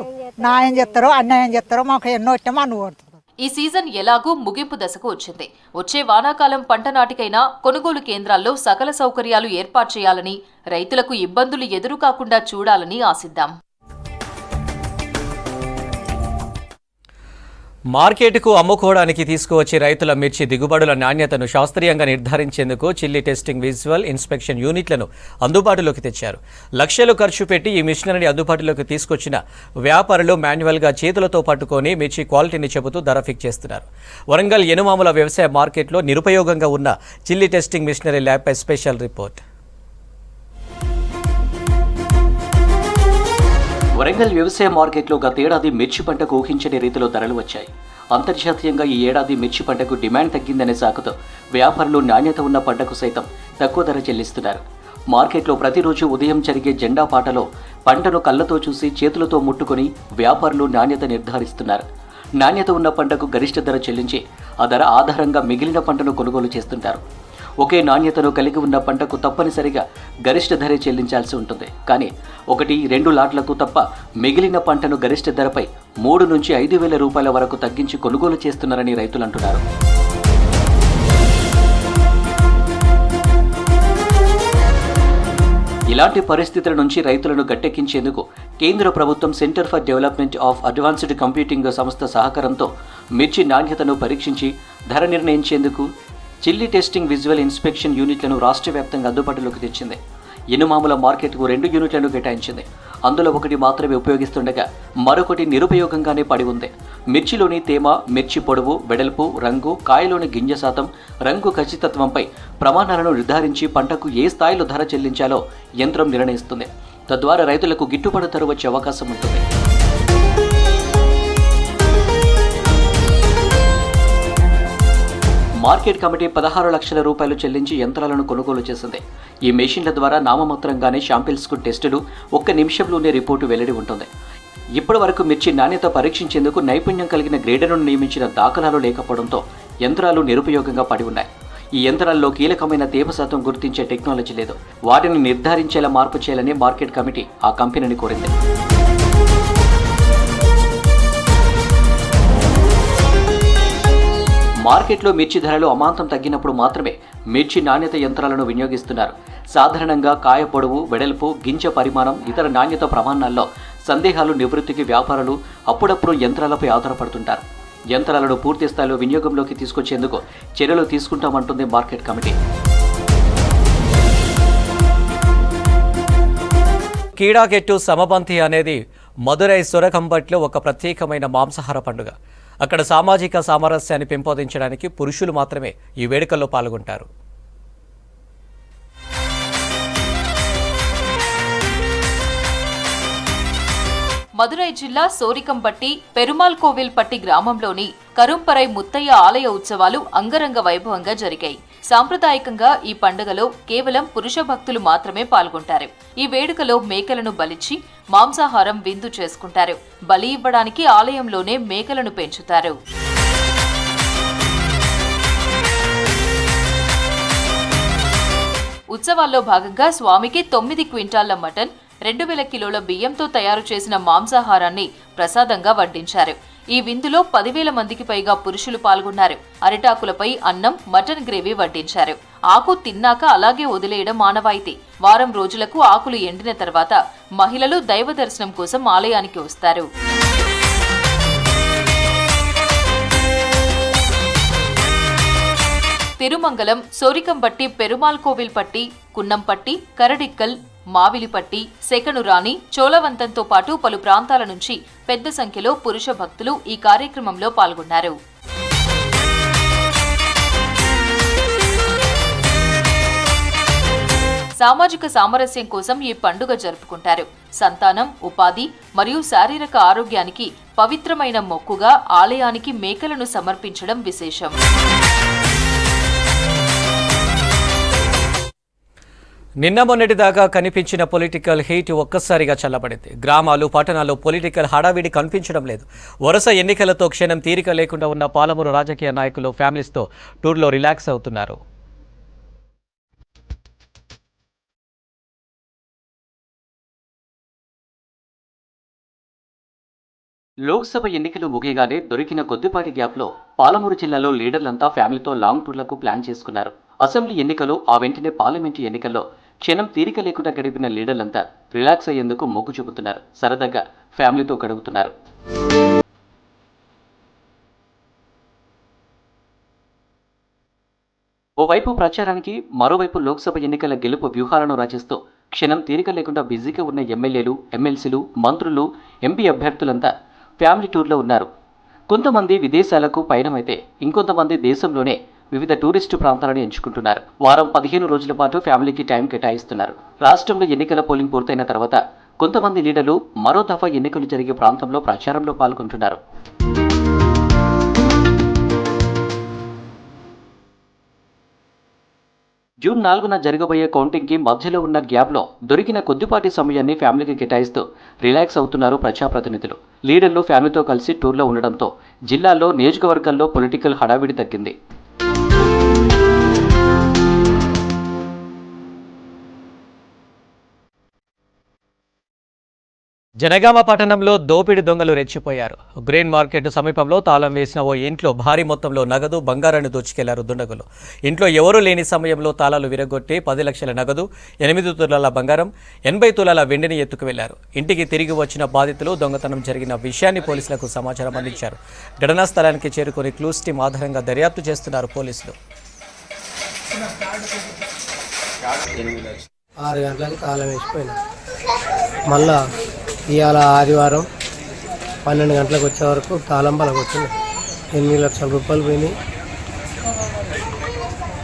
న్యాయం చేస్తారో అన్యాయం చేస్తారో మాకు ఎన్నో ఇష్టం అనుకోడుతుంది. ఈ సీజన్ ఎలాగూ ముగింపు దశకు వచ్చింది. వచ్చే వానాకాలం పంట నాటికైనా కొనుగోలు కేంద్రాల్లో సకల సౌకర్యాలు ఏర్పాటు చేయాలని, రైతులకు ఇబ్బందులు ఎదురు కాకుండా చూడాలని ఆశిద్దాం. మార్కెట్కు అమ్ముకోవడానికి తీసుకువచ్చే రైతుల మిర్చి దిగుబడుల నాణ్యతను శాస్త్రీయంగా నిర్ధారించేందుకు చిల్లీ టెస్టింగ్ విజువల్ ఇన్స్పెక్షన్ యూనిట్లను అందుబాటులోకి తెచ్చారు. లక్షలు ఖర్చు పెట్టి ఈ మిషనరీని అందుబాటులోకి తీసుకొచ్చిన వ్యాపారులు మాన్యువల్గా చేతులతో పట్టుకొని మిర్చి క్వాలిటీని చెబుతూ ధర ఫిక్స్ చేస్తున్నారు. వరంగల్ ఎనుమాముల వ్యవసాయ మార్కెట్లో నిరుపయోగంగా ఉన్న చిల్లీ టెస్టింగ్ మిషనరీ ల్యాబ్పై స్పెషల్ రిపోర్ట్. వరంగల్ వ్యవసాయ మార్కెట్లో గతేడాది మిర్చి పంటకు ఊహించని రీతిలో ధరలు వచ్చాయి. అంతర్జాతీయంగా ఈ ఏడాది మిర్చి పంటకు డిమాండ్ తగ్గిందనే సాకుతో వ్యాపారులు నాణ్యత ఉన్న పంటకు సైతం తక్కువ ధర చెల్లిస్తున్నారు. మార్కెట్లో ప్రతిరోజు ఉదయం జరిగే జెండా పాటలో పంటను కళ్ళతో చూసి చేతులతో ముట్టుకొని వ్యాపారులు నాణ్యత నిర్ధారిస్తున్నారు. నాణ్యత ఉన్న పంటకు గరిష్ట ధర చెల్లించి ఆ ధర ఆధారంగా మిగిలిన పంటను కొనుగోలు చేస్తుంటారు. ఒకే నాణ్యతను కలిగి ఉన్న పంటకు తప్పనిసరిగా గరిష్ట ధరే చెల్లించాల్సి ఉంటుంది. కానీ 1-2 లాట్లకు తప్ప మిగిలిన పంటను గరిష్ట ధరపై 3 నుంచి 5,000 రూపాయల వరకు తగ్గించి కొనుగోలు చేస్తున్నారని రైతులు అంటున్నారు. ఇలాంటి పరిస్థితుల నుంచి రైతులను గట్టెక్కించేందుకు కేంద్ర ప్రభుత్వం centre for development of advanced computing సంస్థ సహకారంతో మిర్చి నాణ్యతను పరీక్షించి ధర నిర్ణయించేందుకు చిల్లీ టెస్టింగ్ విజువల్ ఇన్స్పెక్షన్ యూనిట్లను రాష్ట్ర వ్యాప్తంగా అందుబాటులోకి తెచ్చింది. ఎనుమాముల మార్కెట్కు 2 యూనిట్లను కేటాయించింది. అందులో ఒకటి మాత్రమే ఉపయోగిస్తుండగా మరొకటి నిరుపయోగంగానే పడి ఉంది. మిర్చిలోని తేమ, మిర్చి పొడవు, వెడల్పు, రంగు, కాయలోని గింజ శాతం, రంగు ఖచ్చితత్వంపై ప్రమాణాలను నిర్ధారించి పంటకు ఏ స్థాయిలో ధర చెల్లించాలో యంత్రం నిర్ణయిస్తుంది. తద్వారా రైతులకు గిట్టుబాటు ధర వచ్చే అవకాశం ఉంటుంది. మార్కెట్ కమిటీ 16 లక్షల రూపాయలు చెల్లించి యంత్రాలను కొనుగోలు చేసింది. ఈ మెషిన్ల ద్వారా నామమాత్రంగానే శాంపిల్స్కు టెస్టులు 1 నిమిషంలోనే రిపోర్టు వెల్లడి ఉంటుంది. ఇప్పటి వరకు మిర్చి నాణ్యత పరీక్షించేందుకు నైపుణ్యం కలిగిన గ్రేడర్ను నియమించిన దాఖలాలు లేకపోవడంతో యంత్రాలు నిరుపయోగంగా పడి ఉన్నాయి. ఈ యంత్రాల్లో కీలకమైన తేమ శాతం గుర్తించే టెక్నాలజీ లేదు. వాటిని నిర్ధారించేలా మార్పు చేయాలని మార్కెట్ కమిటీ ఆ కంపెనీని కోరింది. మార్కెట్లో మిర్చి ధరలు అమాంతం తగ్గినప్పుడు మాత్రమే మిర్చి నాణ్యత యంత్రాలను వినియోగిస్తున్నారు. సాధారణంగా కాయ పొడవు, వెడల్పు, గింజ పరిమాణం, ఇతర నాణ్యత ప్రమాణాల్లో సందేహాలు నివృత్తికి వ్యాపారులు అప్పుడప్పుడు యంత్రాలపై ఆధారపడుతుంటారు. యంత్రాలను పూర్తి స్థాయిలో వినియోగంలోకి తీసుకొచ్చేందుకు చర్యలు తీసుకుంటామంటుంది మార్కెట్ కమిటీ. కీడాకెట్టు సమబంతి అనేది మదురై సొరకంబట్లో ఒక ప్రత్యేకమైన మాంసాహార పండుగ. అక్కడ సామాజిక సామరస్యాన్ని పెంపొందించడానికి పురుషులు మాత్రమే ఈ వేడుకల్లో పాల్గొంటారు. మదురై జిల్లా సోరికంపట్టి పెరుమాల్ కోవిల్పట్టి గ్రామంలోని కరుంపరై ముత్తయ్య ఆలయ ఉత్సవాలు అంగరంగ వైభవంగా జరిగాయి. సాంప్రదాయకంగా ఈ పండుగలో కేవలం పురుష భక్తులు మాత్రమే పాల్గొంటారు. ఈ వేడుకలో మేకలను బలిచ్చి మాంసాహారం విందు చేసుకుంటారు. బలి ఇవ్వడానికి ఆలయంలోనే మేకలను పెంచుతారు. ఉత్సవాల్లో భాగంగా స్వామికి 9 క్వింటాళ్ల మటన్, 2000 కిలోల బియ్యంతో తయారు చేసిన మాంసాహారాన్ని ప్రసాదంగా వడ్డించారు. ఈ విందులో 10,000 మందికి పైగా పురుషులు పాల్గొన్నారు. అరిటాకులపై అన్నం, మటన్ గ్రేవీ వడ్డించారు. ఆకు తిన్నాక అలాగే వదిలేయడం ఆనవాయితీ. వారం రోజులకు ఆకులు ఎండిన తర్వాత మహిళలు దైవ దర్శనం కోసం ఆలయానికి వస్తారు. తిరుమంగళం, సోరికంపట్టి, పెరుమాల్ కోవిల్పట్టి, కున్నంపట్టి, కరడిక్కల్, మావిలిపట్టి, సెకనురాణి, చోళవంతంతో పాటు పలు ప్రాంతాల నుంచి పెద్ద సంఖ్యలో పురుష భక్తులు ఈ కార్యక్రమంలో పాల్గొన్నారు. సామాజిక సామరస్యం కోసం ఈ పండుగ జరుపుకుంటారు. సంతానం, ఉపాధి మరియు శారీరక ఆరోగ్యానికి పవిత్రమైన మొక్కుగా ఆలయానికి మేకలను సమర్పించడం విశేషం. నిన్న మొన్నటిదాకా కనిపించిన పొలిటికల్ హీట్ ఒక్కసారిగా చల్లబడింది. గ్రామాలు, పట్టణాల్లో పొలిటికల్ హడావిడి కనిపించడం లేదు. వరుస ఎన్నికలతో క్షణం తీరిక లేకుండా ఉన్న పాలమూరు రాజకీయ నాయకులు ఫ్యామిలీస్తో టూర్లో రిలాక్స్ అవుతున్నారు. లోక్సభ ఎన్నికలు ముగియగానే దొరికిన కొద్దిపాటి గ్యాప్లో పాలమూరు జిల్లాలో లీడర్లంతా ఫ్యామిలీతో లాంగ్ టూర్లకు ప్లాన్ చేసుకున్నారు. అసెంబ్లీ ఎన్నికలు, ఆ వెంటనే పార్లమెంటు ఎన్నికల్లో క్షణం తీరిక లేకుండా గడిపిన లీడర్లంతా రిలాక్స్ అయ్యేందుకు మొగ్గు చూపుతున్నారు. సరదాగా ఫ్యామిలీతో గడుపుతున్నారు. ఓవైపు ప్రచారానికి, మరోవైపు లోక్సభ ఎన్నికల గెలుపు వ్యూహాలను రచిస్తూ క్షణం తీరిక లేకుండా బిజీగా ఉన్న ఎమ్మెల్యేలు, ఎమ్మెల్సీలు, మంత్రులు, ఎంపీ అభ్యర్థులంతా ఫ్యామిలీ టూర్లో ఉన్నారు. కొంతమంది విదేశాలకు పయనమైతే ఇంకొంతమంది దేశంలోనే వివిధ టూరిస్టు ప్రాంతాలను ఎంచుకుంటున్నారు. వారం 15 రోజుల పాటు ఫ్యామిలీకి టైం కేటాయిస్తున్నారు. రాష్ట్రంలో ఎన్నికల పోలింగ్ పూర్తయిన తర్వాత కొంతమంది లీడర్లు మరో దఫా ఎన్నికలు జరిగే ప్రాంతంలో ప్రచారంలో పాల్గొంటున్నారు. జూన్ 4న జరగబోయే కౌంటింగ్కి మధ్యలో ఉన్న గ్యాప్లో దొరికిన కొద్దిపాటి సమయాన్ని ఫ్యామిలీకి కేటాయిస్తూ రిలాక్స్ అవుతున్నారు ప్రజాప్రతినిధులు. లీడర్లు ఫ్యామిలీతో కలిసి టూర్లో ఉండడంతో జిల్లాలో, నియోజకవర్గాల్లో పొలిటికల్ హడావిడి తగ్గింది. జనగామ పట్టణంలో దోపిడీ దొంగలు రెచ్చిపోయారు. గ్రెయిన్ మార్కెట్ సమీపంలో తాళం వేసిన ఓ ఇంట్లో భారీ మొత్తంలో నగదు, బంగారాన్ని దోచుకెళ్లారు దుండగులు. ఇంట్లో ఎవరూ లేని సమయంలో తాళాలు విరగొట్టి 10 లక్షల నగదు, 8 తులాల బంగారం, 80 తులాల వెండిని ఎత్తుకు వెళ్లారు. ఇంటికి తిరిగి వచ్చిన బాధితులు దొంగతనం జరిగిన విషయాన్ని పోలీసులకు సమాచారం అందించారు. ఘటనా స్థలానికి చేరుకుని క్లూస్ టీం ఆధారంగా దర్యాప్తు చేస్తున్నారు పోలీసులు. 6 గంటలకు తాళం వేసిపోయినా మళ్ళా ఇవాళ ఆదివారం 12 గంటలకు వచ్చే వరకు తాళం పలకొచ్చింది. 8 లక్షల రూపాయలు పోయినాయి,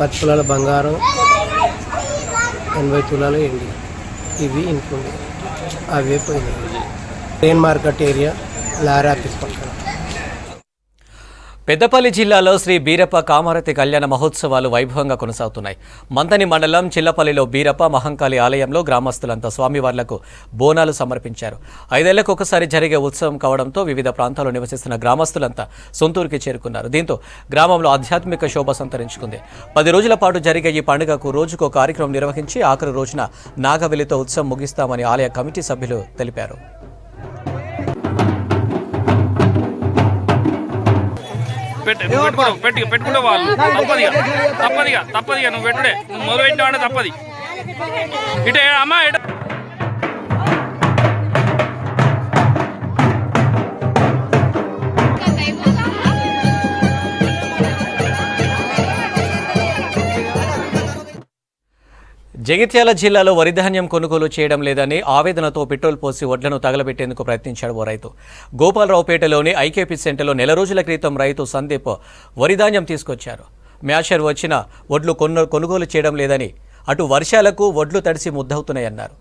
10 తులాల బంగారం, 80 తులాలు ఎండి, ఇవి ఇంట్లో అవే పోయినాయి. Grain market area, lorry office పక్కన. పెద్దపల్లి జిల్లాలో శ్రీ బీరప్ప కామారతి కళ్యాణ మహోత్సవాలు వైభవంగా కొనసాగుతున్నాయి. మంతని మండలం చిల్లపల్లిలో బీరప్ప మహంకాళి ఆలయంలో గ్రామస్తులంతా స్వామివార్లకు బోనాలు సమర్పించారు. 5 ఏళ్లకు ఒకసారి జరిగే ఉత్సవం కావడంతో వివిధ ప్రాంతాల్లో నివసిస్తున్న గ్రామస్తులంతా సొంతూరుకి చేరుకున్నారు. దీంతో గ్రామంలో ఆధ్యాత్మిక శోభ సంతరించుకుంది. 10 రోజుల పాటు జరిగే ఈ పండుగకు రోజుకో కార్యక్రమం నిర్వహించి ఆఖరి రోజున నాగవెల్లితో ఉత్సవం ముగిస్తామని ఆలయ కమిటీ సభ్యులు తెలిపారు. పెట్టుకుంటే వాళ్ళు తప్పదిగా నువ్వు పెట్టుడే, నువ్వు మొదలు పెట్టినావంటే తప్పది. ఇటే అమ్మా ఇటు. జగిత్యాల జిల్లాలో వరి ధాన్యం కొనుగోలు చేయడం లేదని ఆవేదనతో పెట్రోల్ పోసి వడ్లను తగలబెట్టేందుకు ప్రయత్నించాడు ఓ రైతు. గోపాలరావుపేటలోని ఐకేపీ సెంటర్లో నెల రోజుల క్రితం రైతు సందీప్ వరి ధాన్యం తీసుకొచ్చారు. మ్యాచర్ వచ్చిన వడ్లు కొనుగోలు చేయడం లేదని, అటు వర్షాలకు వడ్లు తడిసి ముద్దవుతున్నాయన్నారు.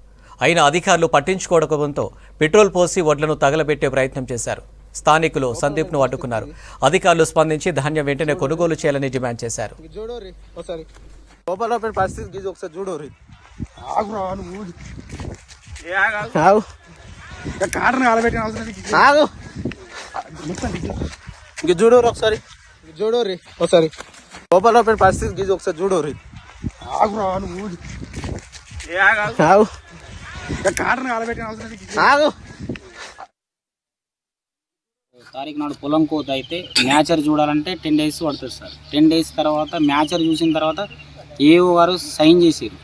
అయినా అధికారులు పట్టించుకోవడంతో పెట్రోల్ పోసి వడ్లను తగలబెట్టే ప్రయత్నం చేశారు. స్థానికులు సందీప్ను అడ్డుకున్నారు. అధికారులు స్పందించి ధాన్యం వెంటనే కొనుగోలు చేయాలని డిమాండ్ చేశారు. గోపాలరావుపేట పరిస్థితి గీజ్ ఒకసారి చూడరు. ఇంక చూడరు ఒకసారి, చూడరు ఒకసారి. గోపాలరావుపేట పరిస్థితి గీజ్ ఒకసారి చూడరు. తారీఖు నాడు పొలం కోత అయితే మ్యాచర్ చూడాలంటే 10 days పడుతుంది సార్. 10 days తర్వాత మ్యాచర్ చూసిన తర్వాత ఏఓ గారు సైన్ చేసారు.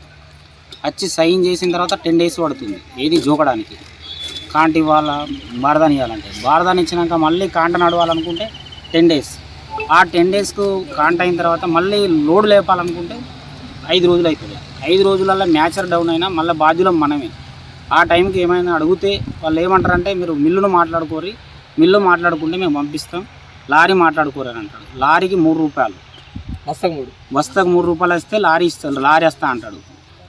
వచ్చి సైన్ చేసిన తర్వాత 10 days పడుతుంది ఏది జోకడానికి. కాంట ఇవ్వాలా, బారదాని ఇవ్వాలంటే బారదాని ఇచ్చినాక మళ్ళీ కాంట నడవాలనుకుంటే 10 days. ఆ 10 daysకు కాంట అయిన తర్వాత మళ్ళీ లోడ్ లేపాలనుకుంటే 5 రోజులు అవుతుంది. 5 రోజులలో మ్యాచర్ డౌన్ అయినా మళ్ళీ బాధ్యులం మనమే. ఆ టైంకి ఏమైనా అడిగితే వాళ్ళు ఏమంటారంటే మీరు మిల్లును మాట్లాడుకోరి, మిల్లు మాట్లాడుకుంటే మేము పంపిస్తాం, లారీ మాట్లాడుకోరని అంటాడు. లారీకి 3 రూపాయలు, బస్తాకు 3 రూపాయలు వస్తే లారీ ఇస్తారు, లారీ వస్తా అంటాడు.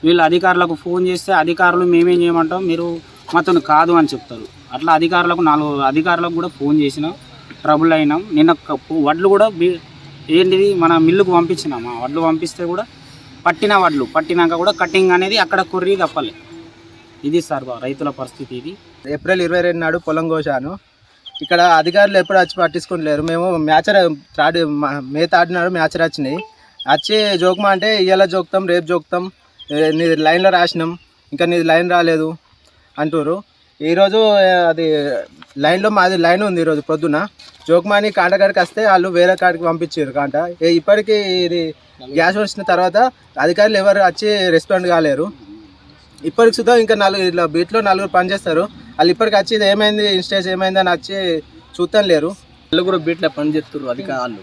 వీళ్ళు అధికారులకు ఫోన్ చేస్తే అధికారులు మేమేం చేయమంటాం, మీరు మాతో కాదు అని చెప్తారు. అట్లా అధికారులకు 4 అధికారులకు కూడా ఫోన్ చేసినాం, ట్రబుల్ అయినాం. నిన్న వడ్లు కూడా ఏంటిది మన మిల్లుకు పంపించినాం. ఆ వడ్లు పంపిస్తే కూడా పట్టినాక కూడా కటింగ్ అనేది అక్కడ కొర్రీ తప్పలే. ఇది సార్ రైతుల పరిస్థితి. ఇది ఏప్రిల్ 22 నాడు పొలం కోసాను. ఇక్కడ అధికారులు ఎప్పుడు వచ్చి పట్టించుకోలేరు. మేము మ్యాచర్ మే 3 నాడు మ్యాచర్ వచ్చినాయి. వచ్చి జోకమా అంటే ఇవాళ జోకుతాం, రేపు జోకుతాం, నీ లైన్లో రాసినాం, ఇంకా నీది లైన్ రాలేదు అంటారు. ఈరోజు అది లైన్లో మాది లైన్ ఉంది. ఈరోజు పొద్దున జోకమాని కాంట కాడికి వస్తే వాళ్ళు వేరే కాడికి పంపించారు కాంట. ఇప్పటికీ ఇది గ్యాస్ వచ్చిన తర్వాత అధికారులు ఎవరు వచ్చి రెస్పాండ్ కాలేరు. ఇప్పటికి సుధా ఇంకా 4 బీట్లో 4 పనిచేస్తారు. వాళ్ళు ఇప్పటికి వచ్చి ఇది ఏమైంది, ఇన్స్టేజ్ ఏమైంది అని వచ్చి చూస్తాం లేరు. 4 బీట్లో పనిచేస్తారు అధికారులు.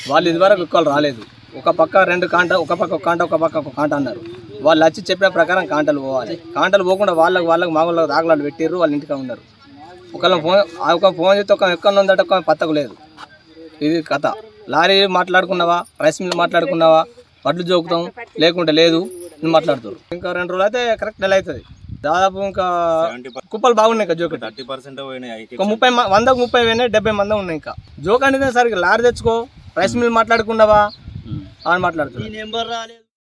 వాళ్ళు ఇదివరకు ఒక్కళ్ళు రాలేదు. ఒక పక్క 2 కాంట, ఒక పక్క ఒక కాంట, ఒక పక్క ఒక కాంట అన్నారు. వాళ్ళు వచ్చి చెప్పిన ప్రకారం కాంటలు పోవాలి. కాంటలు పోకుండా వాళ్ళకి మామూలుగా దాఖలాలు పెట్టారు. వాళ్ళ ఇంటికి ఉన్నారు. ఒక ఫోన్ చేస్తే ఒక ఎక్కడ ఉందట ఒక పత్తకు లేదు. ఇది కథ. లారీ మాట్లాడుకున్నావా, రైస్ మిల్ మాట్లాడుకున్నావా, వడ్లు జోకుతాం, లేకుంటే లేదు నువ్వు మాట్లాడుతారు. ఇంకా 2 రోజులు అయితే కరెక్ట్ నెల అవుతుంది. దాదాపు ఇంకా కుప్పలు బాగున్నాయి. ఇంకా జోక్ 30% పోయినాయి. 100కు 30 పోయినాయి, 70 మంది ఉన్నాయి. ఇంకా జోక్ అనేది సరిగ్గా లారీ తెచ్చుకో, రైస్ మిల్ మాట్లాడుకున్నావా అని మాట్లాడుతున్నారు.